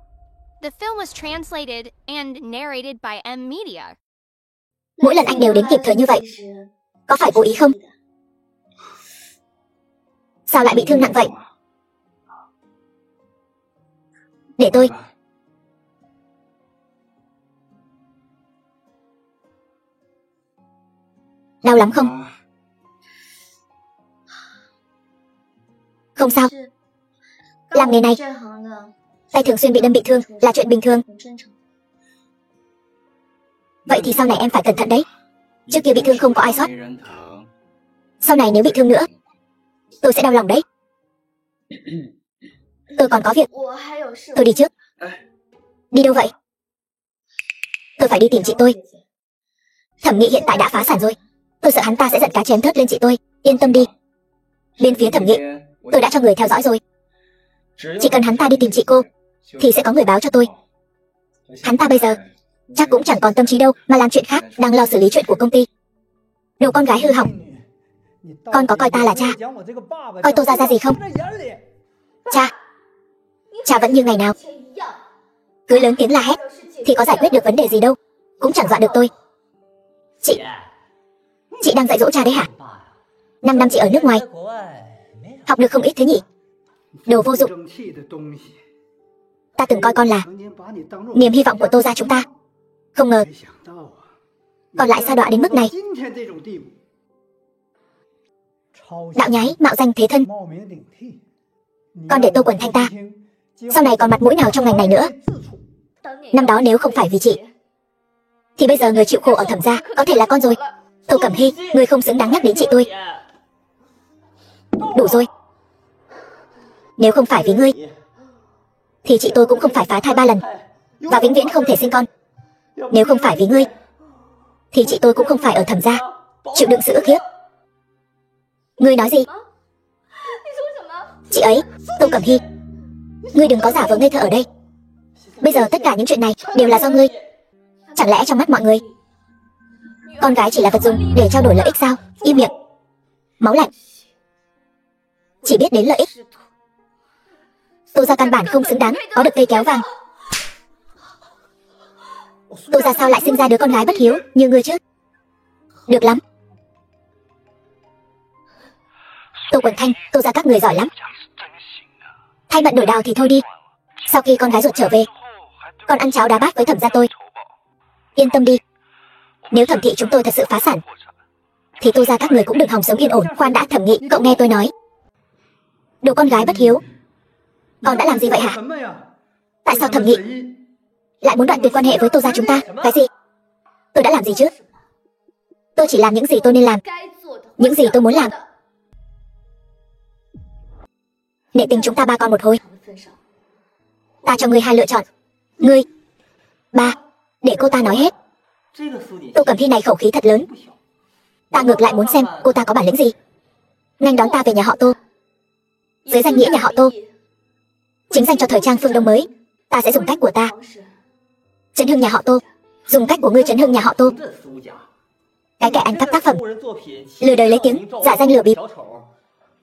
The film was translated and narrated by M Media. Mỗi lần anh đều đến kịp thời như vậy, có phải vô ý không? Sao lại bị thương nặng vậy? Để tôi. Đau lắm không? Không sao. Làm nghề này, tay thường xuyên bị đâm bị thương là chuyện bình thường. Vậy thì sau này em phải cẩn thận đấy. Trước kia bị thương không có ai sót, sau này nếu bị thương nữa, tôi sẽ đau lòng đấy. Tôi còn có việc, tôi đi trước. Đi đâu vậy? Tôi phải đi tìm chị tôi. Thẩm Nghị hiện tại đã phá sản rồi, tôi sợ hắn ta sẽ giận cá chém thớt lên chị tôi. Yên tâm đi, bên phía Thẩm Nghị tôi đã cho người theo dõi rồi. Chỉ cần hắn ta đi tìm chị cô thì sẽ có người báo cho tôi. Hắn ta bây giờ chắc cũng chẳng còn tâm trí đâu mà làm chuyện khác, đang lo xử lý chuyện của công ty. Đồ con gái hư hỏng. Con có coi ta là cha, coi Tô ra gì không? Cha vẫn như ngày nào. Cứ lớn tiếng la hét thì có giải quyết được vấn đề gì đâu, cũng chẳng dọa được tôi. Chị đang dạy dỗ cha đấy hả? 5 năm chị ở nước ngoài, học được không ít thứ nhỉ? Đồ vô dụng. Ta từng coi con là niềm hy vọng của Tô gia chúng ta, không ngờ còn lại sa đọa đến mức này. Đạo nhái mạo danh thế thân, con để Tô Quần Thanh ta sau này còn mặt mũi nào trong ngành này nữa. Năm đó nếu không phải vì chị thì bây giờ người chịu khổ ở Thẩm gia có thể là con rồi. Tô Cẩm Hy, người không xứng đáng nhắc đến chị tôi. Đủ rồi. Nếu không phải vì ngươi thì chị tôi cũng không phải phá thai 3 lần và vĩnh viễn không thể sinh con. Nếu không phải vì ngươi thì chị tôi cũng không phải ở Thẩm gia chịu đựng sự ức hiếp. Ngươi nói gì? Chị ấy, Tô Cẩm Hy, ngươi đừng có giả vờ ngây thơ ở đây. Bây giờ tất cả những chuyện này đều là do ngươi. Chẳng lẽ trong mắt mọi người con gái chỉ là vật dùng để trao đổi lợi ích sao? Im miệng. Máu lạnh. Chỉ biết đến lợi ích. Tô gia căn bản không xứng đáng có được cây kéo vàng. Tô gia sao lại sinh ra đứa con gái bất hiếu như ngươi chứ? Được lắm. Tô Quần Thanh, Tô gia các người giỏi lắm. Thay mận đổi đào thì thôi đi. Sau khi con gái ruột trở về, còn ăn cháo đá bát với Thẩm gia tôi. Yên tâm đi, nếu Thẩm thị chúng tôi thật sự phá sản thì Tô gia các người cũng đừng hòng sống yên ổn. Khoan đã Thẩm Nghị, cậu nghe tôi nói. Đồ con gái bất hiếu, con đã làm gì vậy hả? Tại sao Thẩm Nghị lại muốn đoạn tuyệt quan hệ với Tô gia chúng ta? Cái gì? Tôi đã làm gì chứ? Tôi chỉ làm những gì tôi nên làm, những gì tôi muốn làm. Nể tình chúng ta ba con một hồi. Ta cho ngươi hai lựa chọn. Ngươi. Ba. Để cô ta nói hết. Tô Cẩm Hy này khẩu khí thật lớn. Ta ngược lại muốn xem cô ta có bản lĩnh gì. Nhanh đón ta về nhà họ Tô. Dưới danh nghĩa nhà họ Tô, chính danh cho thời trang phương Đông mới, ta sẽ dùng cách của ta chấn hưng nhà họ Tô. Dùng cách của ngươi chấn hưng nhà họ Tô. Cái kẻ ăn cắp tác phẩm, lừa đời lấy tiếng, giả danh lừa bịp,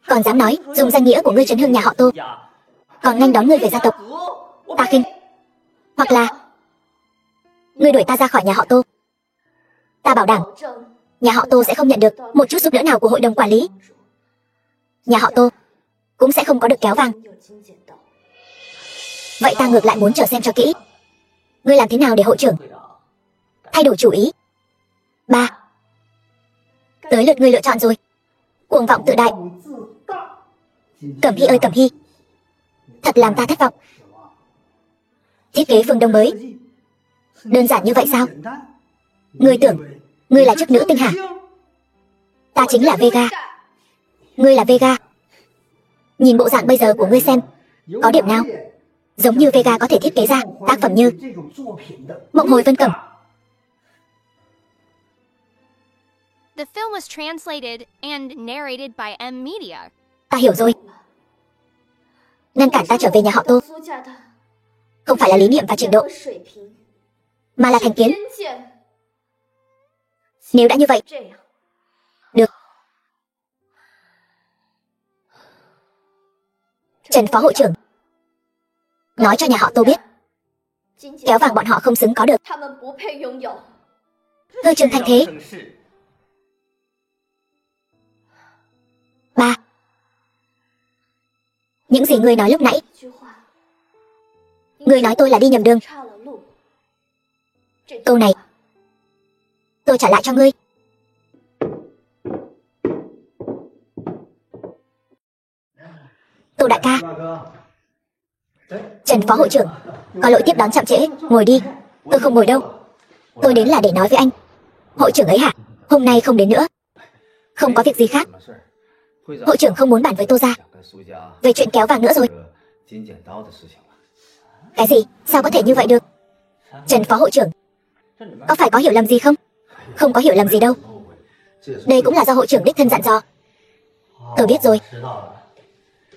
còn dám nói dùng danh nghĩa của ngươi chấn hưng nhà họ Tô, còn nhanh đón ngươi về gia tộc, ta khinh. Hoặc là ngươi đuổi ta ra khỏi nhà họ Tô. Ta bảo đảm nhà họ Tô sẽ không nhận được một chút giúp đỡ nào của hội đồng quản lý. Nhà họ Tô cũng sẽ không có được kéo vàng. Vậy ta ngược lại muốn chờ xem cho kỹ, ngươi làm thế nào để hội trưởng thay đổi chủ ý. Ba. Tới lượt ngươi lựa chọn rồi. Cuồng vọng tự đại. Cẩm Hy ơi Cẩm Hy, thật làm ta thất vọng. Thiết kế phương Đông mới đơn giản như vậy sao? Ngươi tưởng ngươi là chức nữ tinh hả? Ta chính là Vega. Ngươi là Vega. Nhìn bộ dạng bây giờ của ngươi xem, có điểm nào giống như Vega có thể thiết kế ra tác phẩm như Mộng Hồi Vân Cẩm? The film was translated and narrated by M Media. Ta hiểu rồi. Ngăn cản ta trở về nhà họ Tô không phải là lý niệm và trình độ, mà là thành kiến. Nếu đã như vậy, được. Trần phó hội trưởng, nói cho nhà họ Tô biết, kéo vàng bọn họ không xứng có được. Hư trường thành thế. Ba. Những gì ngươi nói lúc nãy, ngươi nói tôi là đi nhầm đường. Câu này tôi trả lại cho ngươi. Tô đại ca. Trần phó hội trưởng, có lỗi tiếp đón chậm trễ, ngồi đi. Tôi không ngồi đâu. Tôi đến là để nói với anh. Hội trưởng ấy hả? Hôm nay không đến nữa. Không có việc gì khác. Hội trưởng không muốn bàn với Tô gia về chuyện kéo vàng nữa rồi. Cái gì? Sao có thể như vậy được? Trần phó hội trưởng, có phải có hiểu lầm gì không? Không có hiểu lầm gì đâu. Đây cũng là do hội trưởng đích thân dặn dò. Tôi biết rồi.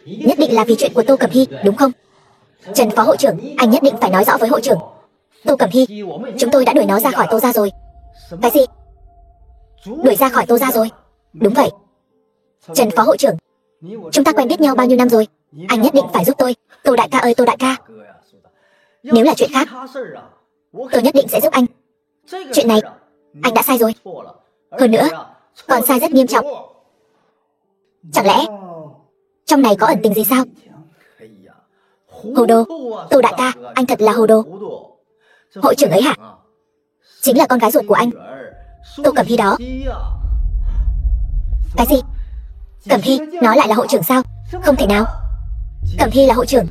Nhất định là vì chuyện của Tô Cẩm Hy, đúng không? Trần phó hội trưởng, anh nhất định phải nói rõ với hội trưởng. Tô Cẩm Hy, chúng tôi đã đuổi nó ra khỏi Tô gia rồi. Cái gì? Đuổi ra khỏi Tô gia rồi? Đúng vậy. Trần phó hội trưởng, chúng ta quen biết nhau bao nhiêu năm rồi, anh nhất định phải giúp tôi. Tô đại ca ơi Tô đại ca, nếu là chuyện khác, tôi nhất định sẽ giúp anh. Chuyện này, anh đã sai rồi. Hơn nữa, còn sai rất nghiêm trọng. Chẳng lẽ trong này có ẩn tình gì sao? Hồ đồ. Tô đại ca, anh thật là hồ đồ. Hội trưởng ấy hả? Chính là con gái ruột của anh, Tô Cẩm Hy đó. Cái gì? Cẩm Hy, nó lại là hội trưởng sao? Không thể nào. Cẩm Hy là hội trưởng,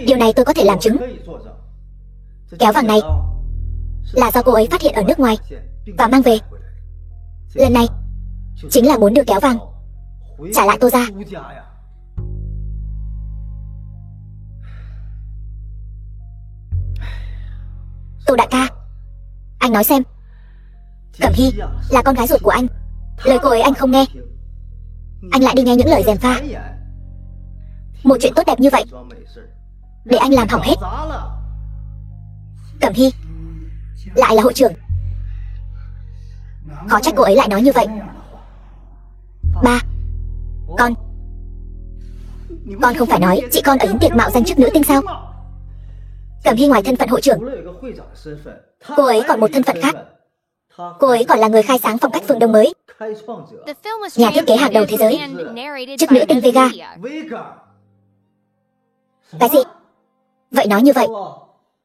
điều này tôi có thể làm chứng. Kéo vàng này là do cô ấy phát hiện ở nước ngoài và mang về. Lần này chính là muốn đưa kéo vàng trả lại Tô gia. Tô đại ca, anh nói xem. Cẩm Hy là con gái ruột của anh, lời cô ấy anh không nghe, anh lại đi nghe những lời gièm pha. Một chuyện tốt đẹp như vậy để anh làm hỏng hết. Cẩm Hy lại là hội trưởng, khó trách cô ấy lại nói như vậy. Ba, con không phải nói chị con ở yến tiệc mạo danh chức nữ tinh sao? Cẩm Hy ngoài thân phận hội trưởng, cô ấy còn một thân phận khác. Cô ấy còn là người khai sáng phong cách phương Đông mới, nhà thiết kế hàng đầu thế giới, chức nữ tinh Vega. Cái gì? Vậy nói như vậy,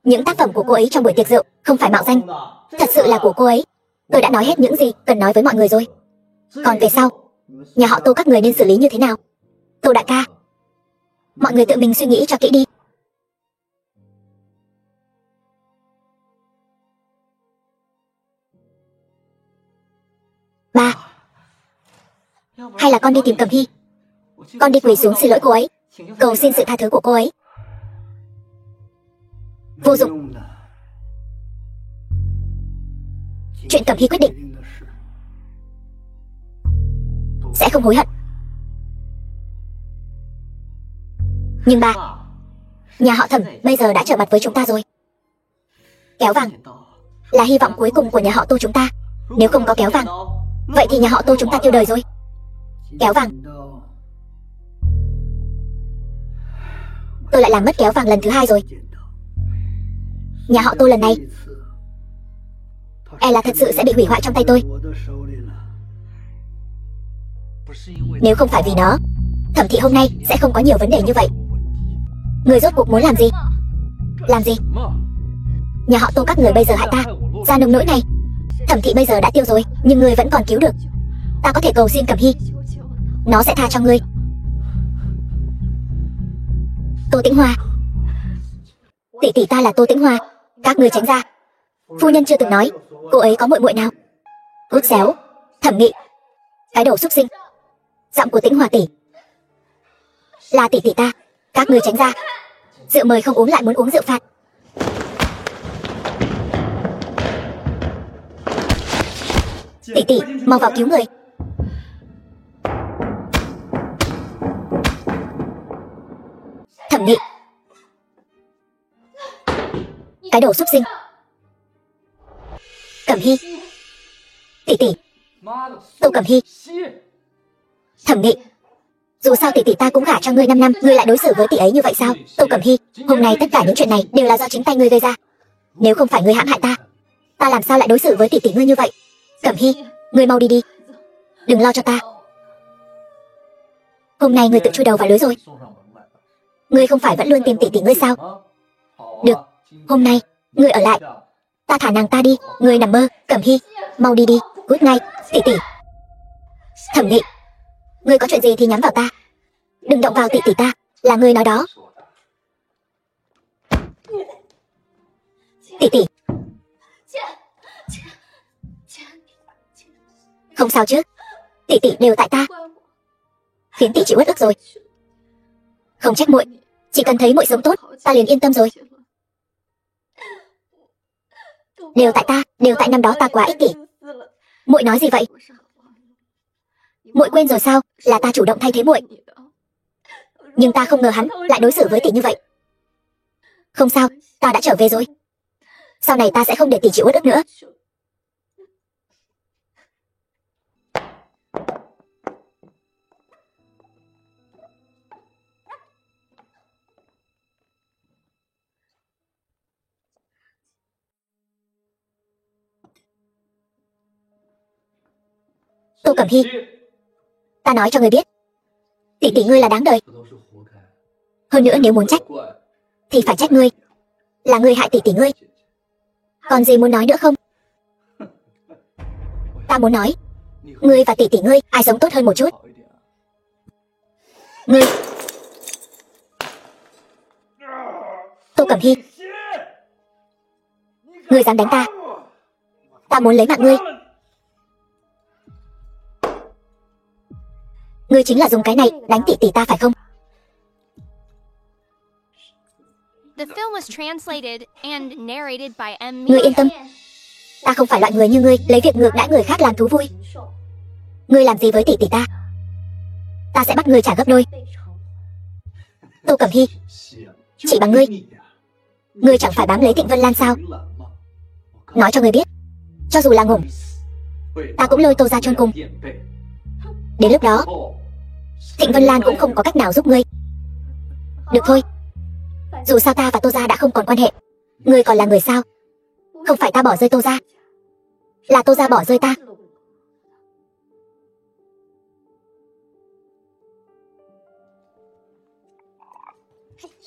những tác phẩm của cô ấy trong buổi tiệc rượu không phải mạo danh, thật sự là của cô ấy. Tôi đã nói hết những gì cần nói với mọi người rồi. Còn về sau, nhà họ Tô các người nên xử lý như thế nào? Tô đại ca, mọi người tự mình suy nghĩ cho kỹ đi. Ba, hay là con đi tìm Cẩm Hy, con đi quỳ xuống xin lỗi cô ấy, cầu xin sự tha thứ của cô ấy. Vô dụng. Chuyện Cẩm Hy quyết định sẽ không hối hận. Nhưng ba, nhà họ Thẩm bây giờ đã trở mặt với chúng ta rồi. Kéo vàng là hy vọng cuối cùng của nhà họ Tô chúng ta. Nếu không có kéo vàng, vậy thì nhà họ Tô chúng ta tiêu đời rồi. Kéo vàng. Tôi lại làm mất kéo vàng lần thứ 2 rồi. Nhà họ Tô lần này e là thật sự sẽ bị hủy hoại trong tay tôi. Nếu không phải vì nó, Thẩm thị hôm nay sẽ không có nhiều vấn đề như vậy. Người rốt cuộc muốn làm gì? Làm gì? Nhà họ Tô các người bây giờ hại ta ra nông nỗi này. Thẩm thị bây giờ đã tiêu rồi, nhưng ngươi vẫn còn cứu được. Ta có thể cầu xin Cẩm Hy, nó sẽ tha cho ngươi. Tô Tĩnh Hoa. Tỷ tỷ ta là Tô Tĩnh Hoa. Các ngươi tránh ra. Phu nhân chưa từng nói cô ấy có muội muội nào. Út xéo. Thẩm Nghị. Cái đồ xúc sinh. Giọng của Tĩnh Hoa tỷ là tỷ tỷ ta. Các ngươi tránh ra. Rượu mời không uống lại muốn uống rượu phạt. Tỷ tỷ, mau vào cứu người. Thẩm Nghị. Cái đồ xúc sinh. Cẩm Hy. Tỷ tỷ. Tô Cẩm Hy. Thẩm Nghị. Dù sao tỷ tỷ ta cũng gả cho ngươi 5 năm, ngươi lại đối xử với tỷ ấy như vậy sao? Tô Cẩm Hy, hôm nay tất cả những chuyện này đều là do chính tay ngươi gây ra. Nếu không phải ngươi hãm hại ta, ta làm sao lại đối xử với tỷ tỷ ngươi như vậy? Cẩm Hy, ngươi mau đi đi. Đừng lo cho ta. Hôm nay ngươi tự chui đầu vào lưới rồi. Ngươi không phải vẫn luôn tìm tỷ tỷ ngươi sao? Được, hôm nay ngươi ở lại. Ta thả nàng ta đi. Ngươi nằm mơ. Cẩm Hy, mau đi đi. Cút ngay. Tỷ tỷ. Thẩm Nghị, ngươi có chuyện gì thì nhắm vào ta. Đừng động vào tỷ tỷ ta. Là ngươi nói đó. Tỷ tỷ. Không sao chứ? Tỷ tỷ đều tại ta, khiến tỷ chịu uất ức rồi. Không trách muội, chỉ cần thấy muội sống tốt, ta liền yên tâm rồi. Đều tại ta, đều tại năm đó ta quá ích kỷ. Muội nói gì vậy? Muội quên rồi sao? Là ta chủ động thay thế muội. Nhưng ta không ngờ hắn lại đối xử với tỷ như vậy. Không sao, ta đã trở về rồi. Sau này ta sẽ không để tỷ chịu uất ức nữa. Tô Cẩm Hy, ta nói cho ngươi biết, tỷ tỷ ngươi là đáng đời. Hơn nữa nếu muốn trách thì phải trách ngươi. Là ngươi hại tỷ tỷ ngươi. Còn gì muốn nói nữa không? Ta muốn nói, ngươi và tỷ tỷ ngươi ai sống tốt hơn một chút. Ngươi. Tô Cẩm Hy, ngươi dám đánh ta, ta muốn lấy mạng ngươi. Ngươi chính là dùng cái này đánh tỷ tỷ ta phải không? The film was translated and narrated by M. Ngươi yên tâm, ta không phải loại người như ngươi lấy việc ngược đãi người khác làm thú vui. Ngươi làm gì với tỷ tỷ ta, ta sẽ bắt ngươi trả gấp đôi. Tô Cẩm Hy, chỉ bằng ngươi chẳng phải bám lấy Thịnh Vân Lan sao? Nói cho ngươi biết, cho dù là ngủm, ta cũng lôi Tô ra chôn cùng. Đến lúc đó, Thịnh Vân Lan cũng không có cách nào giúp ngươi. Được thôi, dù sao ta và Tô gia đã không còn quan hệ. Ngươi còn là người sao? Không phải ta bỏ rơi Tô gia, là Tô gia bỏ rơi ta.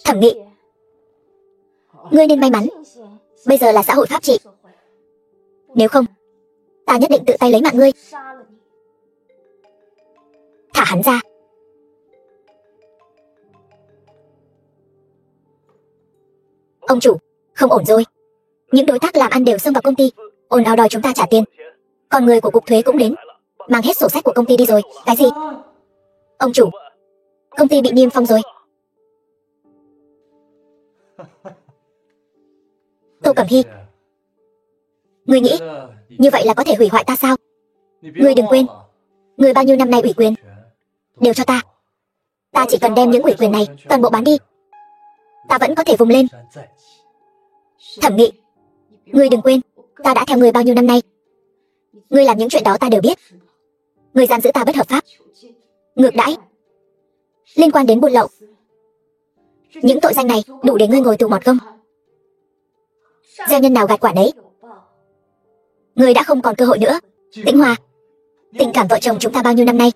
Thẩm Nghị, ngươi nên may mắn bây giờ là xã hội pháp trị. Nếu không, ta nhất định tự tay lấy mạng ngươi. Thả hắn ra. Ông chủ, không ổn rồi. Những đối tác làm ăn đều xông vào công ty, ồn ào đòi chúng ta trả tiền. Còn người của cục thuế cũng đến, mang hết sổ sách của công ty đi rồi. Cái gì? Ông chủ, công ty bị niêm phong rồi. Tô Cẩm Hy, ngươi nghĩ như vậy là có thể hủy hoại ta sao? Ngươi đừng quên, ngươi bao nhiêu năm nay ủy quyền đều cho ta. Ta chỉ cần đem những ủy quyền này toàn bộ bán đi, ta vẫn có thể vùng lên. Thẩm Nghị, ngươi đừng quên, ta đã theo ngươi bao nhiêu năm nay. Ngươi làm những chuyện đó ta đều biết. Ngươi giam giữ ta bất hợp pháp, ngược đãi, liên quan đến buôn lậu. Những tội danh này đủ để ngươi ngồi tù mọt không? Gieo nhân nào gặt quả nấy. Ngươi đã không còn cơ hội nữa. Tĩnh Hòa, tình cảm vợ chồng chúng ta bao nhiêu năm nay,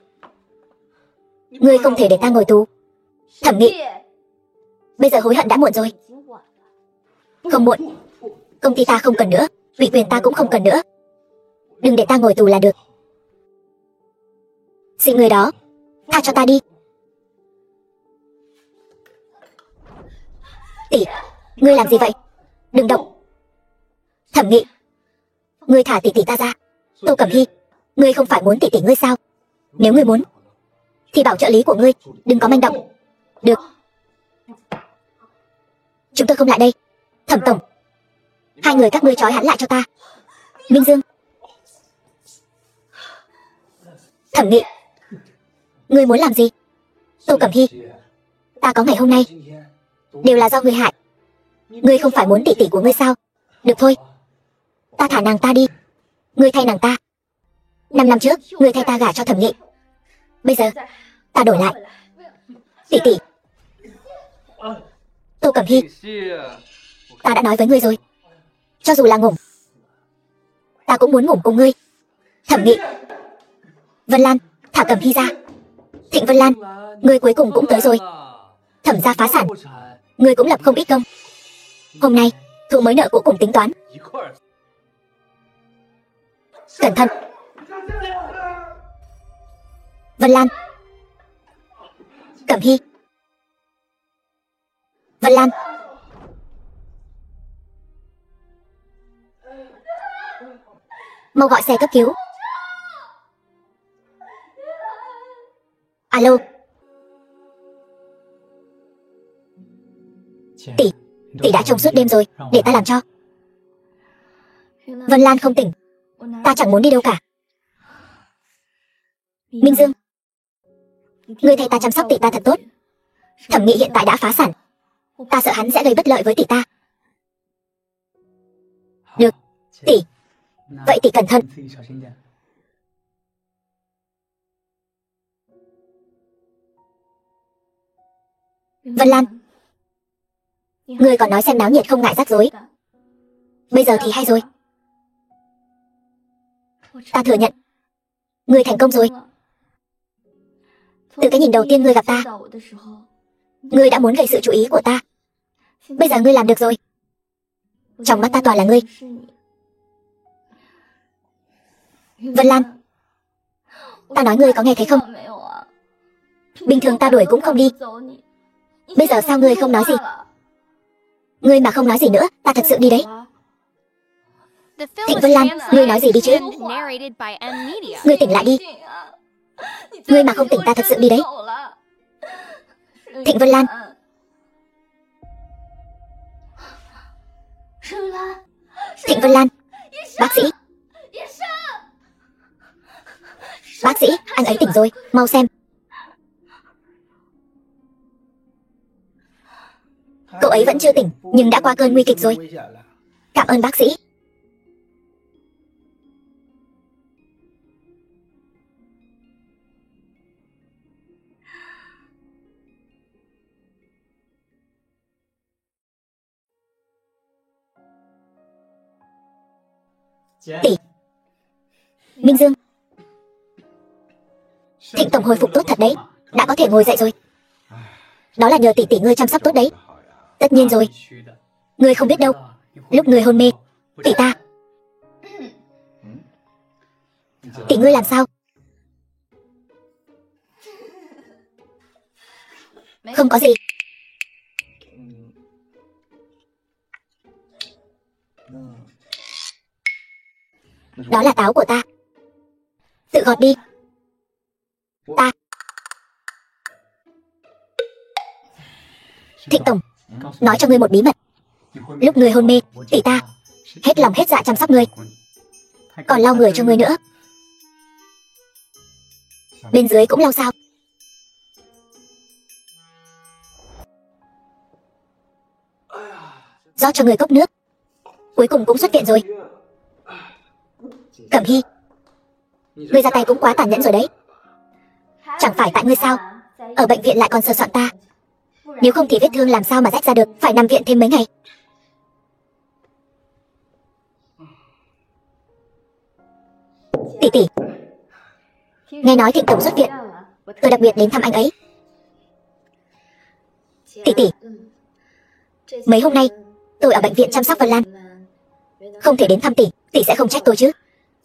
ngươi không thể để ta ngồi tù. Thẩm Nghị, bây giờ hối hận đã muộn rồi. Không muộn. Công ty ta không cần nữa, ủy quyền ta cũng không cần nữa. Đừng để ta ngồi tù là được. Xin người đó tha cho ta đi. Tỷ, ngươi làm gì vậy? Đừng động. Thẩm Nghị, ngươi thả tỷ tỷ ta ra. Tô Cẩm Hy, ngươi không phải muốn tỷ tỷ ngươi sao? Nếu ngươi muốn thì bảo trợ lý của ngươi đừng có manh động. Được, chúng tôi không lại đây. Thẩm tổng, hai người các ngươi trói hắn lại cho ta. Minh Dương, Thẩm Nghị, ngươi muốn làm gì? Tô Cẩm Hy, ta có ngày hôm nay đều là do ngươi hại. Ngươi không phải muốn tỷ tỷ của ngươi sao? Được thôi, ta thả nàng ta đi. Ngươi thay nàng ta. 5 năm trước ngươi thay ta gả cho Thẩm Nghị, bây giờ ta đổi lại. Tỷ tỷ. Tô Cẩm Hy, ta đã nói với ngươi rồi, cho dù là ngủ, ta cũng muốn ngủ cùng ngươi. Thẩm Nghị. Vân Lan, thả Cẩm Hy ra. Thịnh Vân Lan, ngươi cuối cùng cũng tới rồi. Thẩm gia phá sản, ngươi cũng lập không ít công. Hôm nay thù mới nợ cũ cùng tính toán. Cẩn thận. Vân Lan, Cẩm Hy. Vân Lan. Mau gọi xe cấp cứu. Alo. Tỷ, tỷ đã trông suốt đêm rồi, để ta làm cho. Vân Lan không tỉnh, ta chẳng muốn đi đâu cả. Minh Dương, ngươi thay ta chăm sóc tỷ ta thật tốt. Thẩm Nghị hiện tại đã phá sản, ta sợ hắn sẽ gây bất lợi với tỷ ta. Được, tỷ. Vậy tỷ cẩn thận. Vân Lan, ngươi còn nói xem náo nhiệt không ngại rắc rối. Bây giờ thì hay rồi. Ta thừa nhận, ngươi thành công rồi. Từ cái nhìn đầu tiên ngươi gặp ta, ngươi đã muốn gây sự chú ý của ta. Bây giờ ngươi làm được rồi. Trong mắt ta toàn là ngươi. Vân Lan, ta nói ngươi có nghe thấy không? Bình thường ta đuổi cũng không đi, bây giờ sao ngươi không nói gì? Ngươi mà không nói gì nữa, ta thật sự đi đấy. Thịnh Vân Lan, ngươi nói gì đi chứ? Ngươi tỉnh lại đi. Ngươi mà không tỉnh ta thật sự đi đấy. Thịnh Vân Lan. Thịnh Vân Lan. Bác sĩ. Bác sĩ, anh ấy tỉnh rồi, mau xem. Cậu ấy vẫn chưa tỉnh, nhưng đã qua cơn nguy kịch rồi. Cảm ơn bác sĩ. Tỷ. Minh Dương. Thịnh tổng hồi phục tốt thật đấy, đã có thể ngồi dậy rồi. Đó là nhờ tỷ tỷ ngươi chăm sóc tốt đấy. Tất nhiên rồi. Ngươi không biết đâu, lúc ngươi hôn mê, tỷ ta. Tỷ ngươi làm sao? Không có gì. Đó là táo của ta. Tự gọt đi. Ta. Thịnh tổng, nói cho ngươi một bí mật. Lúc ngươi hôn mê, tỷ ta hết lòng hết dạ chăm sóc ngươi, còn lau người cho ngươi nữa. Bên dưới cũng lau sao? Rót cho ngươi cốc nước. Cuối cùng cũng xuất viện rồi. Cẩm Hy, ngươi ra tay cũng quá tàn nhẫn rồi đấy. Chẳng phải tại ngươi sao? Ở bệnh viện lại còn sờ soạn ta. Nếu không thì vết thương làm sao mà rách ra được, phải nằm viện thêm mấy ngày. Tỷ tỷ, nghe nói Thịnh tổng xuất viện, tôi đặc biệt đến thăm anh ấy. Tỷ tỷ, mấy hôm nay tôi ở bệnh viện chăm sóc Vân Lan, không thể đến thăm tỷ, tỷ sẽ không trách tôi chứ?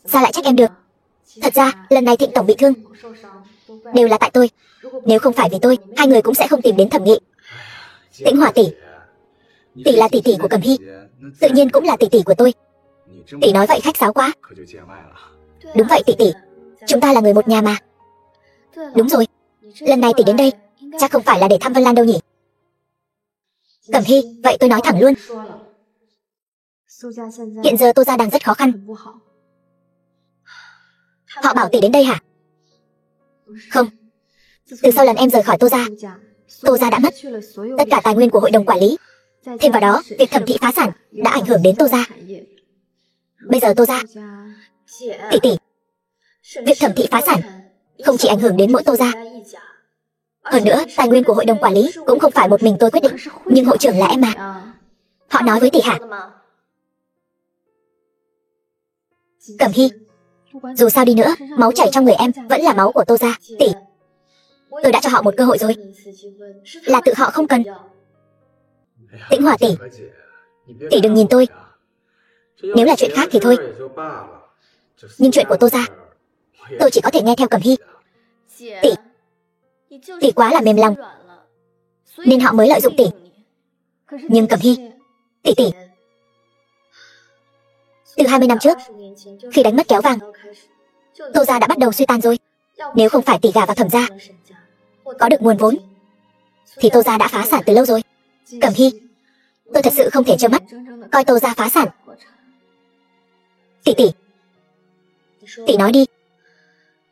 Sao lại trách em được? Thật ra lần này Thịnh tổng bị thương đều là tại tôi. Nếu không phải vì tôi, hai người cũng sẽ không tìm đến thẩm nghị. Tĩnh Hòa tỷ, tỷ là tỷ tỷ của Cẩm Hy, tự nhiên cũng là tỷ tỷ của tôi. Tỷ nói vậy khách sáo quá. Đúng vậy tỷ tỷ, chúng ta là người một nhà mà. Đúng rồi, lần này tỷ đến đây chắc không phải là để thăm Vân Lan đâu nhỉ? Cẩm Hy, vậy tôi nói thẳng luôn, hiện giờ Tô gia đang rất khó khăn. Họ bảo tỷ đến đây hả? Không, từ sau lần em rời khỏi Tô gia đã mất tất cả tài nguyên của hội đồng quản lý. Thêm vào đó, việc thẩm thị phá sản đã ảnh hưởng đến Tô gia. Bây giờ Tô gia, tỷ tỷ, việc thẩm thị phá sản không chỉ ảnh hưởng đến mỗi Tô gia. Hơn nữa, tài nguyên của hội đồng quản lý cũng không phải một mình tôi quyết định, nhưng hội trưởng là em mà. Họ nói với tỷ hả? Cẩm Hy, dù sao đi nữa, máu chảy trong người em vẫn là máu của Tô gia. Tỷ, tôi đã cho họ một cơ hội rồi, là tự họ không cần. Tĩnh Hòa tỷ, tỷ đừng nhìn tôi. Nếu là chuyện khác thì thôi, nhưng chuyện của Tô gia, tôi chỉ có thể nghe theo Cẩm Hy. Tỷ quá là mềm lòng, nên họ mới lợi dụng tỷ. Nhưng Cẩm Hy, tỷ, từ 20 năm trước, khi đánh mất kéo vàng, Tô gia đã bắt đầu suy tàn rồi. Nếu không phải tỷ gả vào Thẩm gia, có được nguồn vốn, thì Tô gia đã phá sản từ lâu rồi. Cẩm Hy, tôi thật sự không thể trơ mắt coi Tô gia phá sản. Tỷ nói đi,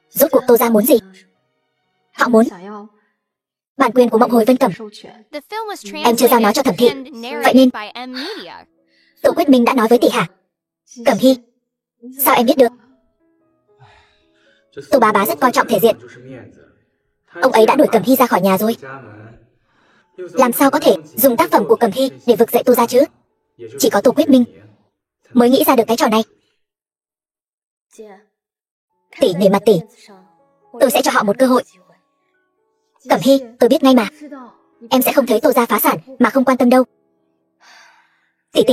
rốt cuộc Tô gia muốn gì? Họ muốn bản quyền của Mộng Hồi Vân Cẩm. Em chưa giao nó cho Thẩm thị, vậy nên Tô Quyết Minh đã nói với tỷ hả? Cẩm Hy, sao em biết được? Tô bá bá rất coi trọng thể diện, ông ấy đã đuổi Cẩm Hy ra khỏi nhà rồi. Làm sao có thể dùng tác phẩm của Cẩm Hy để vực dậy Tô gia chứ? Chỉ có Tô Quyết Minh mới nghĩ ra được cái trò này. Tỷ nể mặt tỷ, tôi sẽ cho họ một cơ hội. Cẩm Hy, tôi biết ngay mà, em sẽ không thấy Tô gia phá sản mà không quan tâm đâu. Tỷ,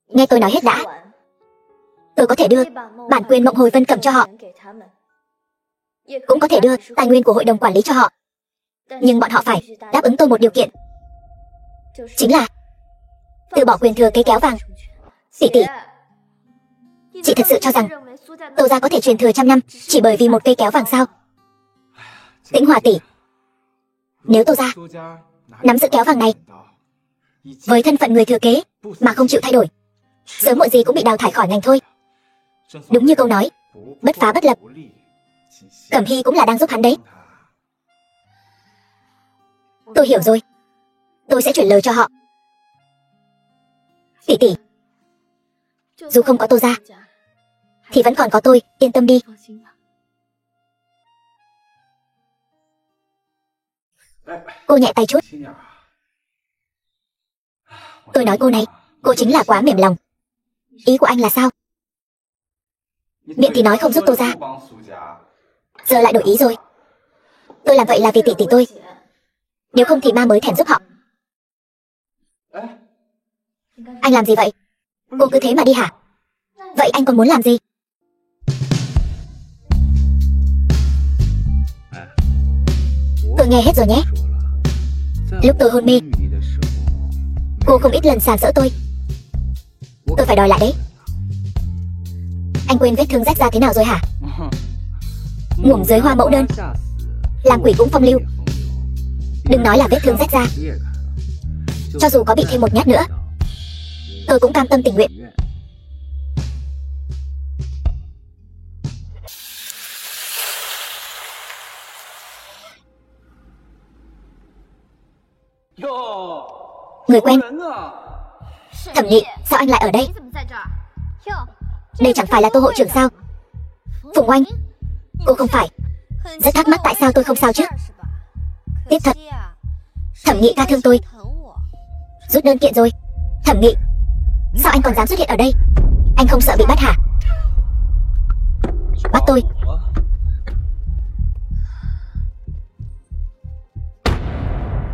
nghe tôi nói hết đã. Tôi có thể đưa bản quyền Mộng Hồi Vân Cẩm cho họ, cũng có thể đưa tài nguyên của hội đồng quản lý cho họ. Nhưng bọn họ phải đáp ứng tôi một điều kiện, chính là từ bỏ quyền thừa kế kéo vàng. Tỷ, chị thật sự cho rằng Tô gia có thể truyền thừa trăm năm chỉ bởi vì một cây kéo vàng sao? Tĩnh Hòa tỷ, nếu Tô gia nắm giữ kéo vàng này với thân phận người thừa kế mà không chịu thay đổi, sớm muộn gì cũng bị đào thải khỏi ngành thôi. Đúng như câu nói, bất phá bất lập. Cẩm Hy cũng là đang giúp hắn đấy. Tôi hiểu rồi, tôi sẽ chuyển lời cho họ. Tỷ, dù không có Tô gia thì vẫn còn có tôi, yên tâm đi. Cô nhẹ tay chút. Tôi nói cô này, cô chính là quá mềm lòng. Ý của anh là sao? Miệng thì nói không giúp Tô gia, giờ lại đổi ý rồi. Tôi làm vậy là vì tỷ tôi, nếu không thì ma mới thèm giúp họ. Anh làm gì vậy? Cô cứ thế mà đi hả? Vậy anh còn muốn làm gì? Tôi nghe hết rồi nhé. Lúc tôi hôn mê, cô không ít lần sàm sỡ tôi phải đòi lại đấy. Anh quên vết thương rách ra thế nào rồi hả? Ngủm dưới hoa mẫu đơn, làm quỷ cũng phong lưu. Đừng nói là vết thương rách ra, cho dù có bị thêm một nhát nữa tôi cũng cam tâm tình nguyện. Người quen. Thẩm Nghị, sao anh lại ở đây? Đây chẳng phải là Tô hộ trưởng sao? Phùng Oanh, cô không phải. Rất thắc mắc tại sao tôi không sao chứ. Tiếp thật. Thẩm Nghị tha thương tôi. Rút đơn kiện rồi. Thẩm Nghị, sao anh còn dám xuất hiện ở đây? Anh không sợ bị bắt hả? Bắt tôi.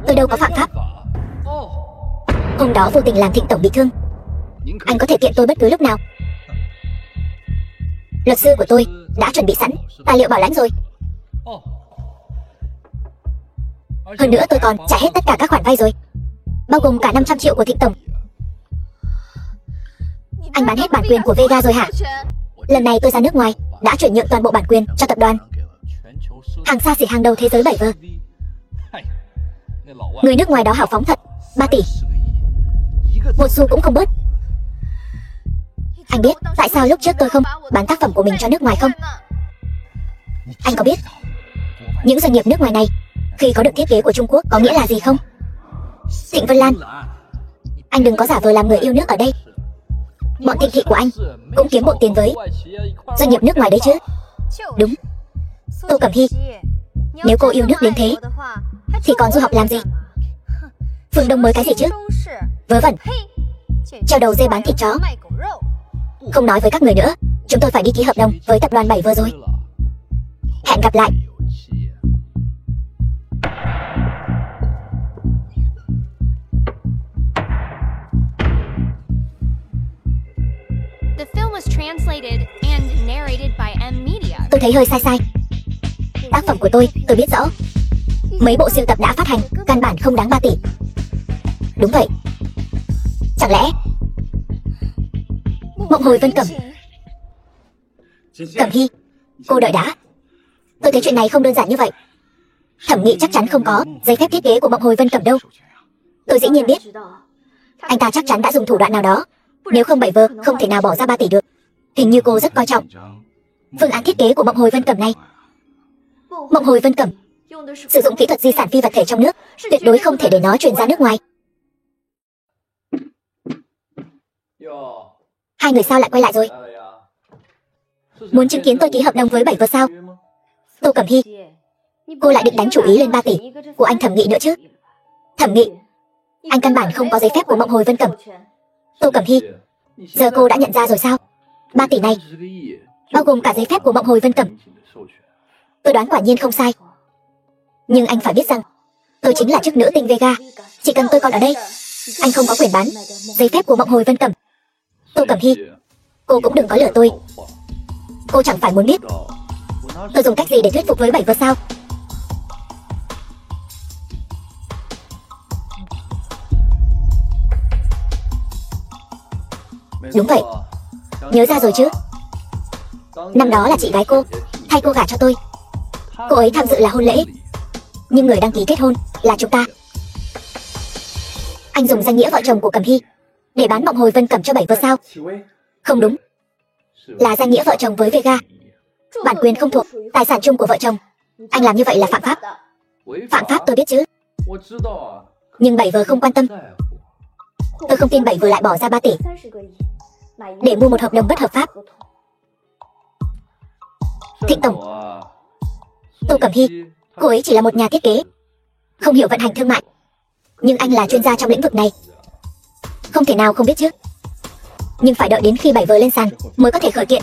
Tôi đâu có phạm pháp. Hôm đó vô tình làm Thịnh tổng bị thương. Anh có thể kiện tôi bất cứ lúc nào. Luật sư của tôi đã chuẩn bị sẵn tài liệu bảo lãnh rồi. Hơn nữa tôi còn trả hết tất cả các khoản vay rồi, bao gồm cả 500 triệu của Thịnh tổng. Anh bán hết bản quyền của Vega rồi hả? Lần này tôi ra nước ngoài đã chuyển nhượng toàn bộ bản quyền cho tập đoàn hàng xa xỉ hàng đầu thế giới 7V. Người nước ngoài đó hào phóng thật. 3 tỷ, một xu cũng không bớt. Anh biết tại sao lúc trước tôi không bán tác phẩm của mình cho nước ngoài không? Anh có biết những doanh nghiệp nước ngoài này khi có được thiết kế của Trung Quốc có nghĩa là gì không? Thịnh Vân Lan, anh đừng có giả vờ làm người yêu nước ở đây. Bọn Thịnh thị của anh cũng kiếm bộn tiền với doanh nghiệp nước ngoài đấy chứ. Đúng. Tô Cẩm Hy, nếu cô yêu nước đến thế thì còn du học làm gì? Phương Đông mới cái gì chứ? Vớ vẩn. Treo đầu dê bán thịt chó. Không nói với các người nữa, chúng tôi phải đi ký hợp đồng với tập đoàn 7V rồi. Hẹn gặp lại. The film was translated and narrated by M Media. Tôi thấy hơi sai sai. Tác phẩm của tôi biết rõ. Mấy bộ sưu tập đã phát hành căn bản không đáng 3 tỷ. Đúng vậy. Chẳng lẽ Mộng Hồi Vân Cẩm? Cẩm Hy, cô đợi đã. Tôi thấy chuyện này không đơn giản như vậy. Thẩm Nghị chắc chắn không có giấy phép thiết kế của Mộng Hồi Vân Cẩm đâu. Tôi dĩ nhiên biết. Anh ta chắc chắn đã dùng thủ đoạn nào đó. Nếu không 7V không thể nào bỏ ra 3 tỷ được. Hình như cô rất coi trọng phương án thiết kế của Mộng Hồi Vân Cẩm này. Mộng Hồi Vân Cẩm sử dụng kỹ thuật di sản phi vật thể trong nước, tuyệt đối không thể để nó truyền ra nước ngoài. Hai người sao lại quay lại rồi? Muốn chứng kiến tôi ký hợp đồng với 7V sao? Tô Cẩm Hy, cô lại định đánh chủ ý lên 3 tỷ của anh Thẩm Nghị nữa chứ? Thẩm Nghị, anh căn bản không có giấy phép của Mộng Hồi Vân Cẩm. Tô Cẩm Hy, giờ cô đã nhận ra rồi sao? 3 tỷ này bao gồm cả giấy phép của Mộng Hồi Vân Cẩm. Tôi đoán quả nhiên không sai. Nhưng anh phải biết rằng tôi chính là chức nữ tinh Vega. Chỉ cần tôi còn ở đây, anh không có quyền bán giấy phép của Mộng Hồi Vân Cẩm. Tô Cẩm Hy, cô cũng đừng có lừa tôi. Cô chẳng phải muốn biết tôi dùng cách gì để thuyết phục với 7V sao? Đúng vậy. Nhớ ra rồi chứ? Năm đó là chị gái cô thay cô gả cho tôi. Cô ấy tham dự là hôn lễ, nhưng người đăng ký kết hôn là chúng ta. Anh dùng danh nghĩa vợ chồng của Cẩm Hy để bán Mộng Hồi Vân Cẩm cho 7V sao? Không đúng. Là danh nghĩa vợ chồng với Vega. Bản quyền không thuộc tài sản chung của vợ chồng. Anh làm như vậy là phạm pháp. Phạm pháp tôi biết chứ. Nhưng 7V không quan tâm. Tôi không tin 7V lại bỏ ra 3 tỷ để mua một hợp đồng bất hợp pháp. Thịnh tổng, Tô Cẩm Hy, cô ấy chỉ là một nhà thiết kế, không hiểu vận hành thương mại. Nhưng anh là chuyên gia trong lĩnh vực này, không thể nào không biết chứ. Nhưng phải đợi đến khi 7V lên sàn mới có thể khởi kiện.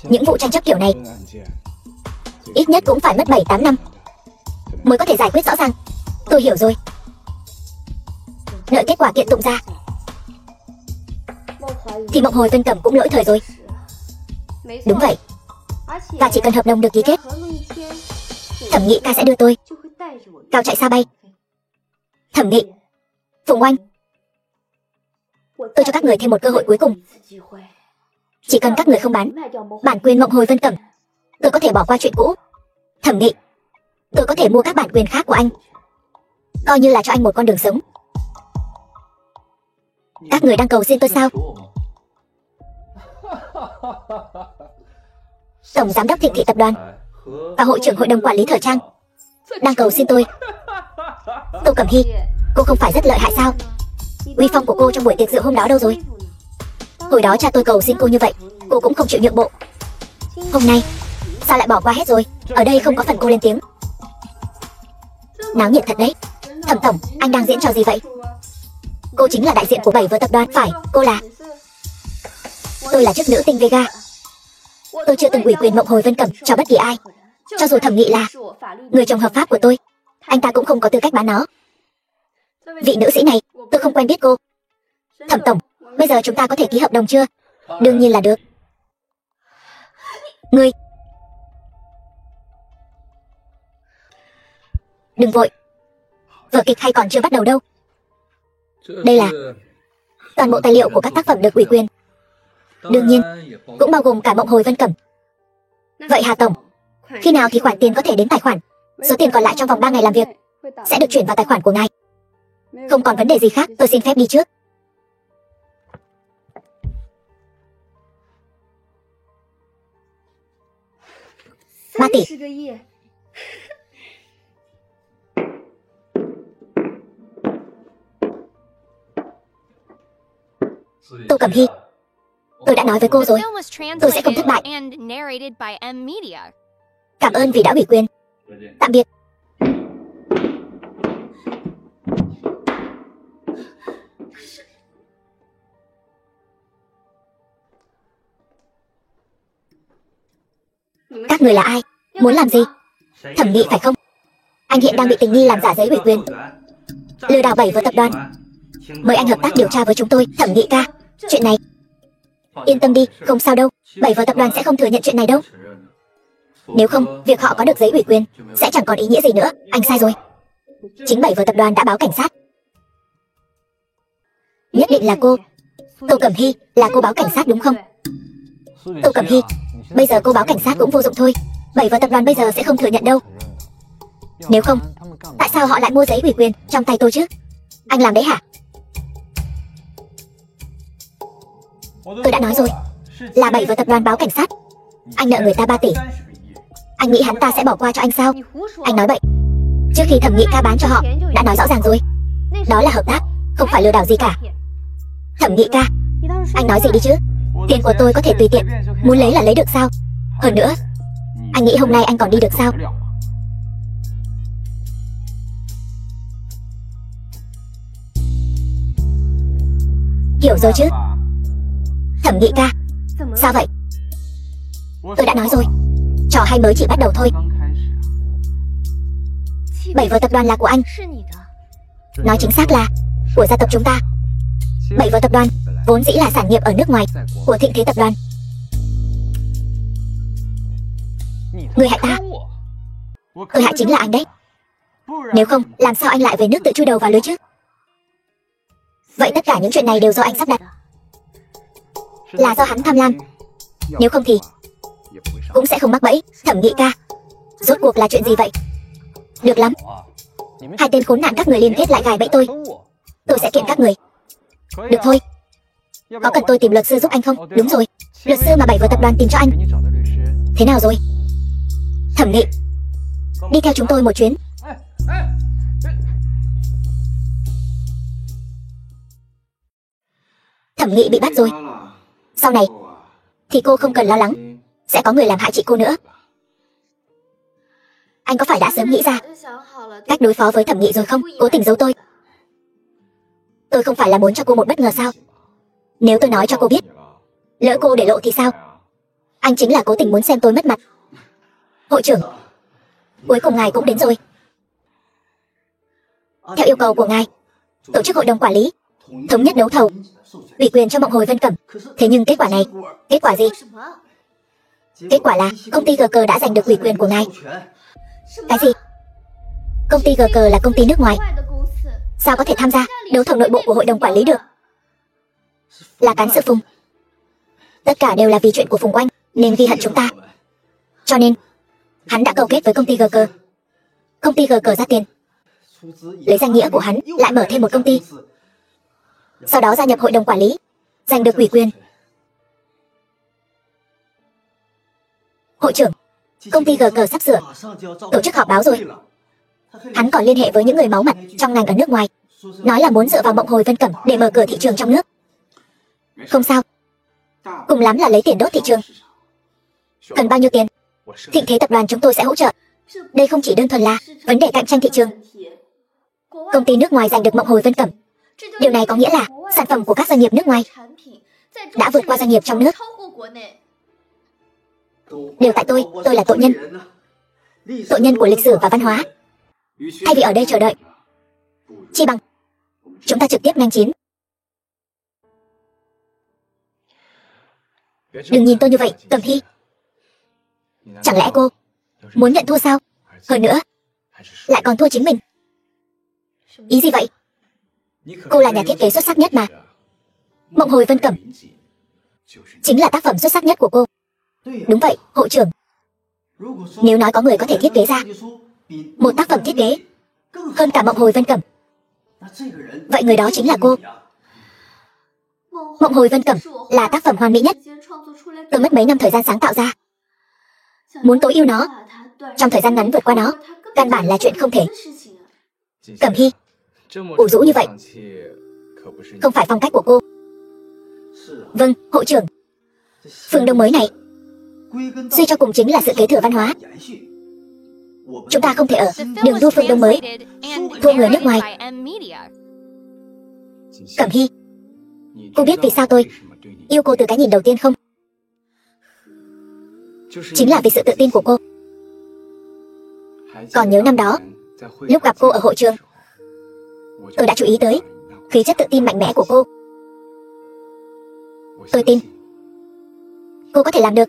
Những vụ tranh chấp kiểu này ít nhất cũng phải mất 7-8 năm mới có thể giải quyết rõ ràng. Tôi hiểu rồi. Đợi kết quả kiện tụng ra thì Mộng Hồi Vân Cẩm cũng lỗi thời rồi. Đúng vậy. Và chỉ cần hợp đồng được ký kết, Thẩm Nghị ca sẽ đưa tôi cao chạy xa bay. Thẩm Nghị, Phùng Oanh, tôi cho các người thêm một cơ hội cuối cùng. Chỉ cần các người không bán bản quyền Mộng Hồi Vân Cẩm, tôi có thể bỏ qua chuyện cũ. Thẩm Nghị, tôi có thể mua các bản quyền khác của anh, coi như là cho anh một con đường sống. Các người đang cầu xin tôi sao? Tổng giám đốc Thịnh Thị Tập đoàn và hội trưởng hội đồng quản lý thời trang đang cầu xin tôi. Tô Cẩm Hy, cô không phải rất lợi hại sao? Uy phong của cô trong buổi tiệc rượu hôm đó đâu rồi? Hồi đó cha tôi cầu xin cô như vậy, cô cũng không chịu nhượng bộ. Hôm nay, sao lại bỏ qua hết rồi? Ở đây không có phần cô lên tiếng. Náo nhiệt thật đấy. Thẩm tổng, anh đang diễn trò gì vậy? Cô chính là đại diện của 7 vợ tập đoàn. Phải, cô là... Tôi là chức nữ tinh Vega. Tôi chưa từng ủy quyền Mộng Hồi Vân Cẩm cho bất kỳ ai. Cho dù Thẩm Nghị là người chồng hợp pháp của tôi, anh ta cũng không có tư cách bán nó. Vị nữ sĩ này, tôi không quen biết cô. Thẩm tổng, bây giờ chúng ta có thể ký hợp đồng chưa? Đương nhiên là được. Ngươi... Đừng vội. Vở kịch hay còn chưa bắt đầu đâu. Đây là toàn bộ tài liệu của các tác phẩm được ủy quyền. Đương nhiên, cũng bao gồm cả Mộng Hồi Vân Cẩm. Vậy Hà tổng, khi nào thì khoản tiền có thể đến tài khoản? Số tiền còn lại trong vòng 3 ngày làm việc sẽ được chuyển vào tài khoản của ngài. Không còn vấn đề gì khác, tôi xin phép đi trước. Ba tỷ. Tô Cẩm Hy, tôi đã nói với cô rồi, tôi sẽ không thất bại. Cảm ơn vì đã ủy quyền. Tạm biệt. Các người là ai? Muốn làm gì? Thẩm Nghị phải không? Anh hiện đang bị tình nghi làm giả giấy ủy quyền, lừa đảo 7 vợ tập đoàn. Mời anh hợp tác điều tra với chúng tôi. Thẩm Nghị ca, chuyện này yên tâm đi, không sao đâu. 7 vợ tập đoàn sẽ không thừa nhận chuyện này đâu. Nếu không, việc họ có được giấy ủy quyền sẽ chẳng còn ý nghĩa gì nữa. Anh sai rồi. Chính 7 vợ tập đoàn đã báo cảnh sát. Nhất định là cô. Tô Cẩm Hy, là cô báo cảnh sát đúng không? Tô Cẩm Hy, bây giờ cô báo cảnh sát cũng vô dụng thôi. 7 vợ tập đoàn bây giờ sẽ không thừa nhận đâu. Nếu không, tại sao họ lại mua giấy ủy quyền trong tay tôi chứ? Anh làm đấy hả? Tôi đã nói rồi, là 7 vợ tập đoàn báo cảnh sát. Anh nợ người ta 3 tỷ. Anh nghĩ hắn ta sẽ bỏ qua cho anh sao? Anh nói bậy. Trước khi Thẩm Nghị ca bán cho họ, đã nói rõ ràng rồi. Đó là hợp tác, không phải lừa đảo gì cả. Thẩm Nghị ca, anh nói gì đi chứ? Tiền của tôi có thể tùy tiện, muốn lấy là lấy được sao? Hơn nữa, anh nghĩ hôm nay anh còn đi được sao? Hiểu rồi chứ? Thẩm Nghị ca, sao vậy? Tôi đã nói rồi, trò hay mới chỉ bắt đầu thôi. 7 vợ tập đoàn là của anh. Nói chính xác là của gia tộc chúng ta. 7 vợ tập đoàn vốn dĩ là sản nghiệp ở nước ngoài của Thịnh Thế Tập đoàn. Người hại ta. Người hại chính là anh đấy. Nếu không, làm sao anh lại về nước tự chui đầu vào lưới chứ? Vậy tất cả những chuyện này đều do anh sắp đặt. Là do hắn tham lam. Nếu không thì cũng sẽ không mắc bẫy. Thẩm Nghị ca, rốt cuộc là chuyện gì vậy? Được lắm, hai tên khốn nạn các người liên kết lại gài bẫy tôi. Tôi sẽ kiện các người. Được thôi. Có cần tôi tìm luật sư giúp anh không? Đúng rồi, luật sư mà 7 vợ tập đoàn tìm cho anh. Thế nào rồi? Thẩm Nghị, đi theo chúng tôi một chuyến. Thẩm Nghị bị bắt rồi. Sau này thì cô không cần lo lắng sẽ có người làm hại chị cô nữa. Anh có phải đã sớm nghĩ ra cách đối phó với Thẩm Nghị rồi không? Cố tình giấu tôi. Tôi không phải là muốn cho cô một bất ngờ sao? Nếu tôi nói cho cô biết, lỡ cô để lộ thì sao? Anh chính là cố tình muốn xem tôi mất mặt. Hội trưởng, cuối cùng ngài cũng đến rồi. Theo yêu cầu của ngài, tổ chức hội đồng quản lý thống nhất đấu thầu, ủy quyền cho Mộng Hồi Vân Cẩm. Thế nhưng kết quả này, kết quả gì? Kết quả là công ty GG đã giành được ủy quyền của ngài. Cái gì? Công ty GG là công ty nước ngoài, sao có thể tham gia đấu thầu nội bộ của hội đồng quản lý được? Là cán sự Phùng. Tất cả đều là vì chuyện của Phùng Oanh nên ghi hận chúng ta. Cho nên hắn đã câu kết với công ty GG. Công ty GG ra tiền, lấy danh nghĩa của hắn lại mở thêm một công ty. sau đó gia nhập hội đồng quản lý, giành được ủy quyền. Hội trưởng, công ty GG sắp sửa tổ chức họp báo rồi. Hắn còn liên hệ với những người máu mặt trong ngành ở nước ngoài, nói là muốn dựa vào Mộng Hồi Vân Cẩm để mở cửa thị trường trong nước. Không sao, cùng lắm là lấy tiền đốt thị trường. Cần bao nhiêu tiền, Thịnh Thế tập đoàn chúng tôi sẽ hỗ trợ. Đây không chỉ đơn thuần là vấn đề cạnh tranh thị trường. Công ty nước ngoài giành được Mộng Hồi Vân Cẩm, điều này có nghĩa là sản phẩm của các doanh nghiệp nước ngoài đã vượt qua doanh nghiệp trong nước. Đều tại tôi là tội nhân. Tội nhân của lịch sử và văn hóa. Thay vì ở đây chờ đợi, chi bằng chúng ta trực tiếp nhanh chín. Đừng nhìn tôi như vậy, Cẩm Hy. Chẳng lẽ cô muốn nhận thua sao? Hơn nữa, lại còn thua chính mình. Ý gì vậy? Cô là nhà thiết kế xuất sắc nhất mà. Mộng Hồi Vân Cẩm chính là tác phẩm xuất sắc nhất của cô. Đúng vậy, hội trưởng. Nếu nói có người có thể thiết kế ra một tác phẩm thiết kế hơn cả Mộng Hồi Vân Cẩm, vậy người đó chính là cô. Mộng Hồi Vân Cẩm là tác phẩm hoàn mỹ nhất tôi mất mấy năm thời gian sáng tạo ra. Muốn tối ưu nó trong thời gian ngắn vượt qua nó, căn bản là chuyện không thể. Cẩm Hy, ủ rũ như vậy không phải phong cách của cô. Vâng, hội trưởng. Phương Đông mới này suy cho cùng chính là sự kế thừa văn hóa. Chúng ta không thể ở đường đua Phương Đông mới thua người nước ngoài. Cẩm Hy, cô biết vì sao tôi yêu cô từ cái nhìn đầu tiên không? Chính là vì sự tự tin của cô. Còn nhớ năm đó, lúc gặp cô ở hội trường, tôi đã chú ý tới khí chất tự tin mạnh mẽ của cô. Tôi tin cô có thể làm được.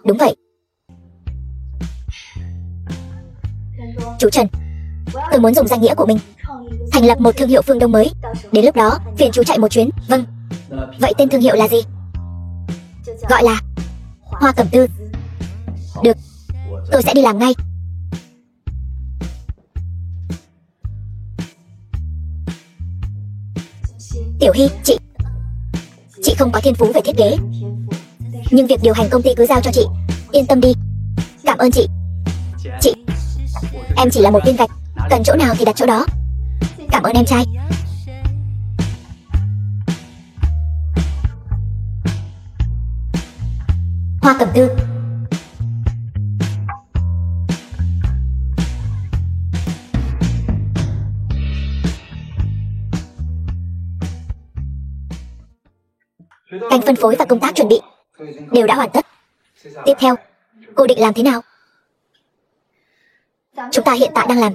Đúng vậy. Chú Trần, tôi muốn dùng danh nghĩa của mình thành lập một thương hiệu Phương Đông mới. Đến lúc đó, phiền chú chạy một chuyến. Vâng. Vậy tên thương hiệu là gì? Gọi là Hoa Cẩm Tư. Được, tôi sẽ đi làm ngay. Tiểu Hy, chị không có thiên phú về thiết kế, nhưng việc điều hành công ty cứ giao cho chị. Yên tâm đi. Cảm ơn chị. Em chỉ là một viên gạch, cần chỗ nào thì đặt chỗ đó. Cảm ơn em trai. Hoa Cẩm Tư. Canh phân phối và công tác chuẩn bị đều đã hoàn tất. Tiếp theo, cô định làm thế nào? Chúng ta hiện tại đang làm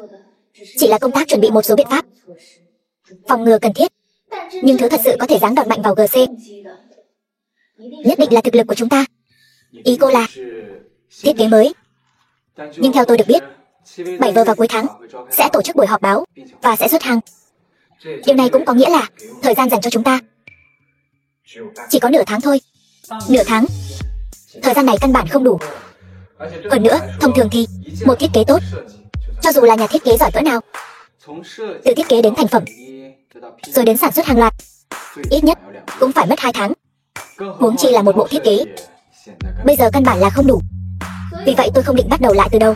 chỉ là công tác chuẩn bị một số biện pháp phòng ngừa cần thiết, nhưng thứ thật sự có thể giáng đòn mạnh vào GC nhất định là thực lực của chúng ta. Ý cô là thiết kế mới. Nhưng theo tôi được biết, 7 giờ vào cuối tháng sẽ tổ chức buổi họp báo và sẽ xuất hàng. Điều này cũng có nghĩa là thời gian dành cho chúng ta chỉ có nửa tháng thôi. Nửa tháng, thời gian này căn bản không đủ. Hơn nữa, thông thường thì một thiết kế tốt, cho dù là nhà thiết kế giỏi cỡ nào, từ thiết kế đến thành phẩm rồi đến sản xuất hàng loạt, ít nhất cũng phải mất 2 tháng. Huống chi là một bộ thiết kế. Bây giờ căn bản là không đủ. Vì vậy tôi không định bắt đầu lại từ đầu.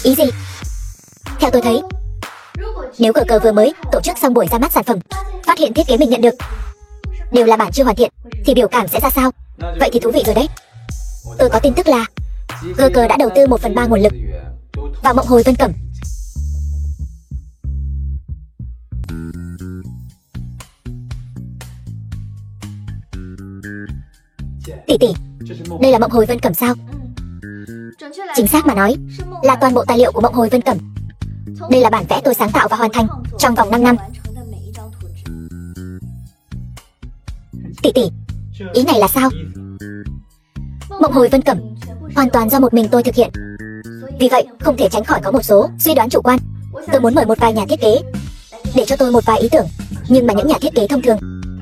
Ý gì? Theo tôi thấy, nếu GG vừa mới tổ chức xong buổi ra mắt sản phẩm, phát hiện thiết kế mình nhận được đều là bản chưa hoàn thiện, thì biểu cảm sẽ ra sao? Vậy thì thú vị rồi đấy. Tôi có tin tức là GG đã đầu tư 1/3 nguồn lực vào Mộng Hồi Vân Cẩm. Tỷ, đây là Mộng Hồi Vân Cẩm sao? Chính xác mà nói, là toàn bộ tài liệu của Mộng Hồi Vân Cẩm. Đây là bản vẽ tôi sáng tạo và hoàn thành trong vòng 5 năm. Tỷ, ý này là sao? Mộng Hồi Vân Cẩm hoàn toàn do một mình tôi thực hiện. Vì vậy, không thể tránh khỏi có một số suy đoán chủ quan. Tôi muốn mời một vài nhà thiết kế để cho tôi một vài ý tưởng, nhưng mà những nhà thiết kế thông thường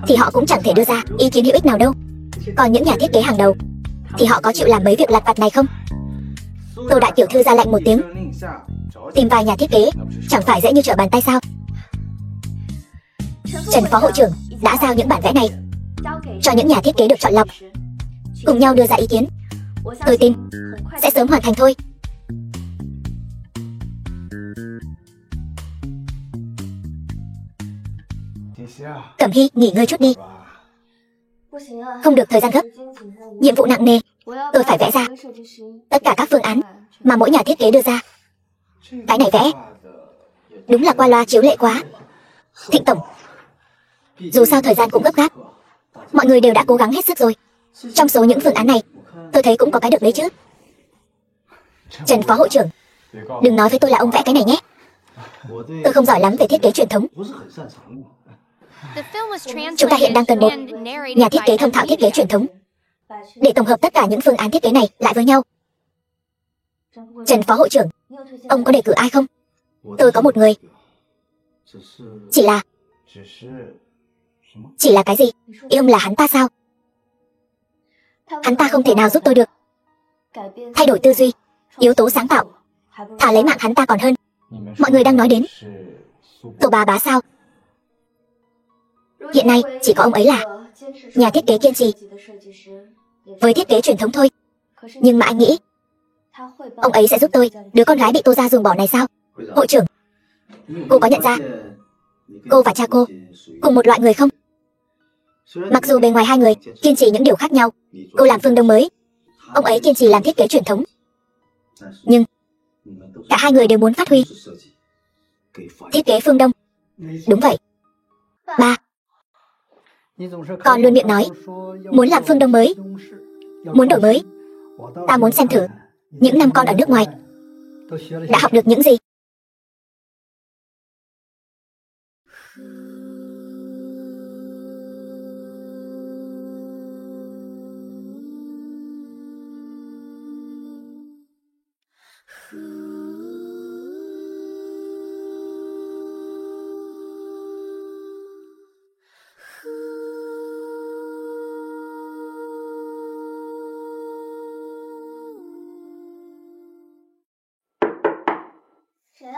thì họ cũng chẳng thể đưa ra ý kiến hữu ích nào đâu. Còn những nhà thiết kế hàng đầu thì họ có chịu làm mấy việc lặt vặt này không? Tô đại tiểu thư ra lệnh một tiếng, tìm vài nhà thiết kế, chẳng phải dễ như trở bàn tay sao? Trần phó hội trưởng đã giao những bản vẽ này cho những nhà thiết kế được chọn lọc, cùng nhau đưa ra ý kiến. Tôi tin sẽ sớm hoàn thành thôi. Cẩm Hy, nghỉ ngơi chút đi. Không được, thời gian gấp, nhiệm vụ nặng nề. Tôi phải vẽ ra tất cả các phương án mà mỗi nhà thiết kế đưa ra. Cái này vẽ đúng là qua loa chiếu lệ quá. Thịnh tổng, dù sao thời gian cũng gấp gáp, mọi người đều đã cố gắng hết sức rồi. Trong số những phương án này, tôi thấy cũng có cái được đấy chứ. Trần phó hội trưởng, đừng nói với tôi là ông vẽ cái này nhé. Tôi không giỏi lắm về thiết kế truyền thống. Chúng ta hiện đang cần một nhà thiết kế thông thạo thiết kế truyền thống để tổng hợp tất cả những phương án thiết kế này lại với nhau. Trần phó hội trưởng, ông có đề cử ai không? Tôi có một người. Chỉ là cái gì? Ý ông là hắn ta sao? Hắn ta không thể nào giúp tôi được. Thay đổi tư duy, yếu tố sáng tạo, thà lấy mạng hắn ta còn hơn. Mọi người đang nói đến Tô Bá sao? Hiện nay chỉ có ông ấy là nhà thiết kế kiên trì với thiết kế truyền thống thôi. Nhưng mà anh nghĩ ông ấy sẽ giúp tôi, đứa con gái bị Tô gia ruồng bỏ này sao? Hội trưởng, cô có nhận ra cô và cha cô cùng một loại người không? Mặc dù bề ngoài hai người kiên trì những điều khác nhau, cô làm phương Đông mới, ông ấy kiên trì làm thiết kế truyền thống, nhưng cả hai người đều muốn phát huy thiết kế phương Đông. Đúng vậy. Ba, con luôn miệng nói muốn làm phương Đông mới, muốn đổi mới. Ta muốn xem thử những năm con ở nước ngoài đã học được những gì.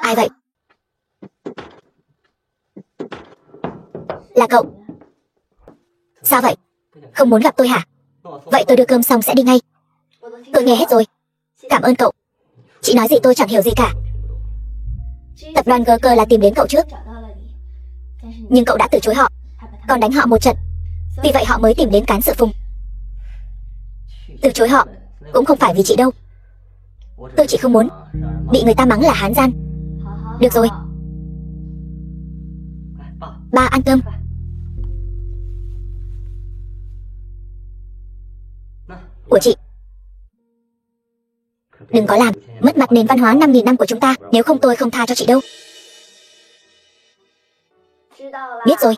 Ai vậy? Là cậu. Sao vậy? Không muốn gặp tôi hả? Vậy tôi đưa cơm xong sẽ đi ngay. Tôi nghe hết rồi. Cảm ơn cậu. Chị nói gì tôi chẳng hiểu gì cả. Tập đoàn GK là tìm đến cậu trước, nhưng cậu đã từ chối họ, còn đánh họ một trận. Vì vậy họ mới tìm đến cán sự Phùng. Từ chối họ cũng không phải vì chị đâu. Tôi chỉ không muốn bị người ta mắng là hán gian. Được rồi, ba ăn cơm. Của chị. Đừng có làm mất mặt nền văn hóa 5.000 năm của chúng ta, nếu không tôi không tha cho chị đâu. Biết rồi.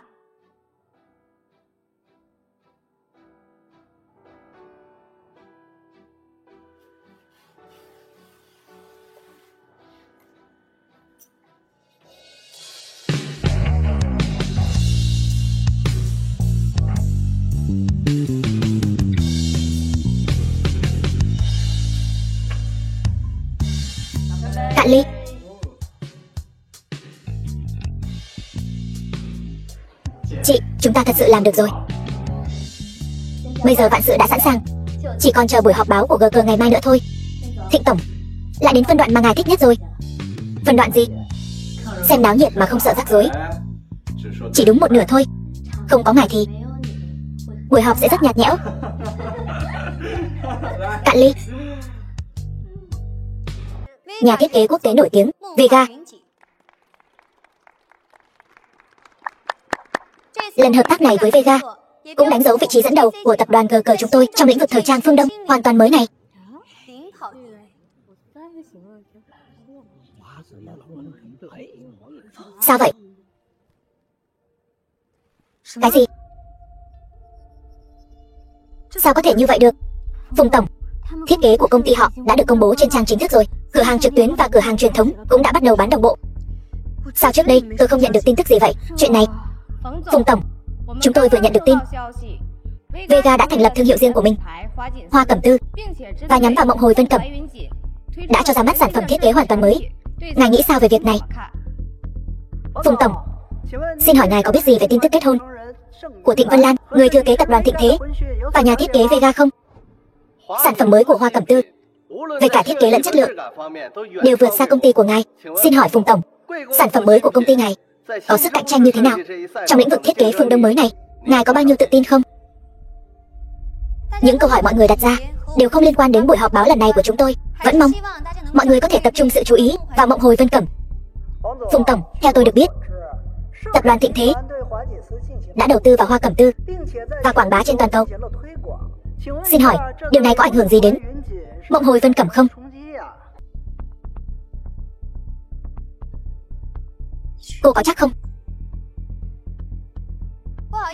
Cạn ly. Chị, chúng ta thật sự làm được rồi. Bây giờ vạn sự đã sẵn sàng, chỉ còn chờ buổi họp báo của GK ngày mai nữa thôi. Thịnh tổng, lại đến phân đoạn mà ngài thích nhất rồi. Phân đoạn gì? Xem náo nhiệt mà không sợ rắc rối. Chỉ đúng một nửa thôi, không có ngài thì buổi họp sẽ rất nhạt nhẽo. Cạn ly. Nhà thiết kế quốc tế nổi tiếng Vega. Lần hợp tác này với Vega cũng đánh dấu vị trí dẫn đầu của tập đoàn GK chúng tôi trong lĩnh vực thời trang phương Đông hoàn toàn mới này. Sao vậy? Cái gì? Sao có thể như vậy được? Phùng tổng, thiết kế của công ty họ đã được công bố trên trang chính thức rồi. Cửa hàng trực tuyến và cửa hàng truyền thống cũng đã bắt đầu bán đồng bộ. Sao trước đây tôi không nhận được tin tức gì vậy? Chuyện này, Phùng tổng, chúng tôi vừa nhận được tin Vega đã thành lập thương hiệu riêng của mình, Hoa Cẩm Tư, và nhắm vào Mộng Hồi Vân Cẩm. đã cho ra mắt sản phẩm thiết kế hoàn toàn mới. Ngài nghĩ sao về việc này? Phùng Tổng, xin hỏi ngài có biết gì về tin tức kết hôn của Thịnh Vân Lan, người thừa kế tập đoàn Thịnh Thế, và nhà thiết kế Vega không? Sản phẩm mới của Hoa Cẩm Tư, về cả thiết kế lẫn chất lượng, đều vượt xa công ty của ngài. Xin hỏi Phùng Tổng, sản phẩm mới của công ty ngài có sức cạnh tranh như thế nào trong lĩnh vực thiết kế phương Đông mới này? Ngài có bao nhiêu tự tin không? Những câu hỏi mọi người đặt ra đều không liên quan đến buổi họp báo lần này của chúng tôi. Vẫn mong mọi người có thể tập trung sự chú ý vào Mộng Hồi Vân Cẩm. Phùng Tổng, theo tôi được biết, tập đoàn Thịnh Thế đã đầu tư vào Hoa Cẩm Tư và quảng bá trên toàn cầu. Xin hỏi, điều này có ảnh hưởng gì đến Mộng Hồi Vân Cẩm không? Cô có chắc không?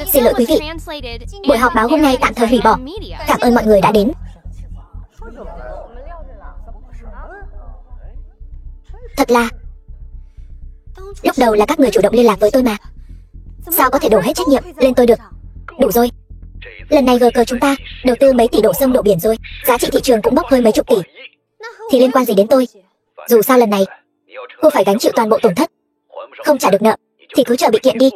Xin lỗi quý vị, buổi họp báo hôm nay tạm thời hủy bỏ. Cảm ơn mọi người đã đến. Thật là, lúc đầu là các người chủ động liên lạc với tôi mà. Sao có thể đổ hết trách nhiệm lên tôi được? Đủ rồi. Lần này GK chúng ta đầu tư mấy tỷ độ sông độ biển rồi, giá trị thị trường cũng bốc hơi mấy chục tỷ. Thì liên quan gì đến tôi? Dù sao lần này cô phải gánh chịu toàn bộ tổn thất. Không trả được nợ thì cứ chờ bị kiện đi.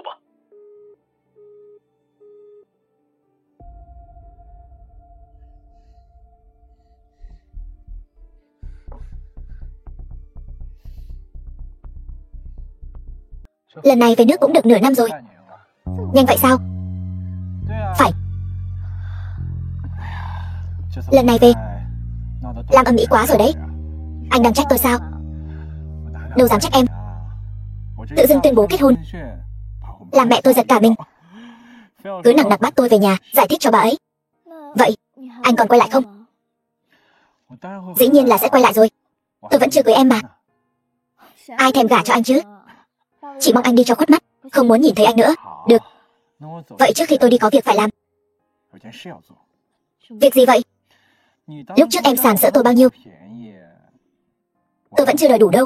Lần này về nước cũng được nửa năm rồi. Nhanh vậy sao? Phải. Lần này về làm ầm ĩ quá rồi đấy. Anh đang trách tôi sao? Đâu dám trách em. Tự dưng tuyên bố kết hôn làm mẹ tôi giật cả mình. Cứ nằng nặc bắt tôi về nhà giải thích cho bà ấy. Vậy anh còn quay lại không? Dĩ nhiên là sẽ quay lại rồi. Tôi vẫn chưa cưới em mà. Ai thèm gả cho anh chứ? Chỉ mong anh đi cho khuất mắt, không muốn nhìn thấy anh nữa. Được. Vậy trước khi tôi đi có việc phải làm. Việc gì vậy? Lúc trước em sàm sỡ tôi bao nhiêu? Tôi vẫn chưa đòi đủ đâu.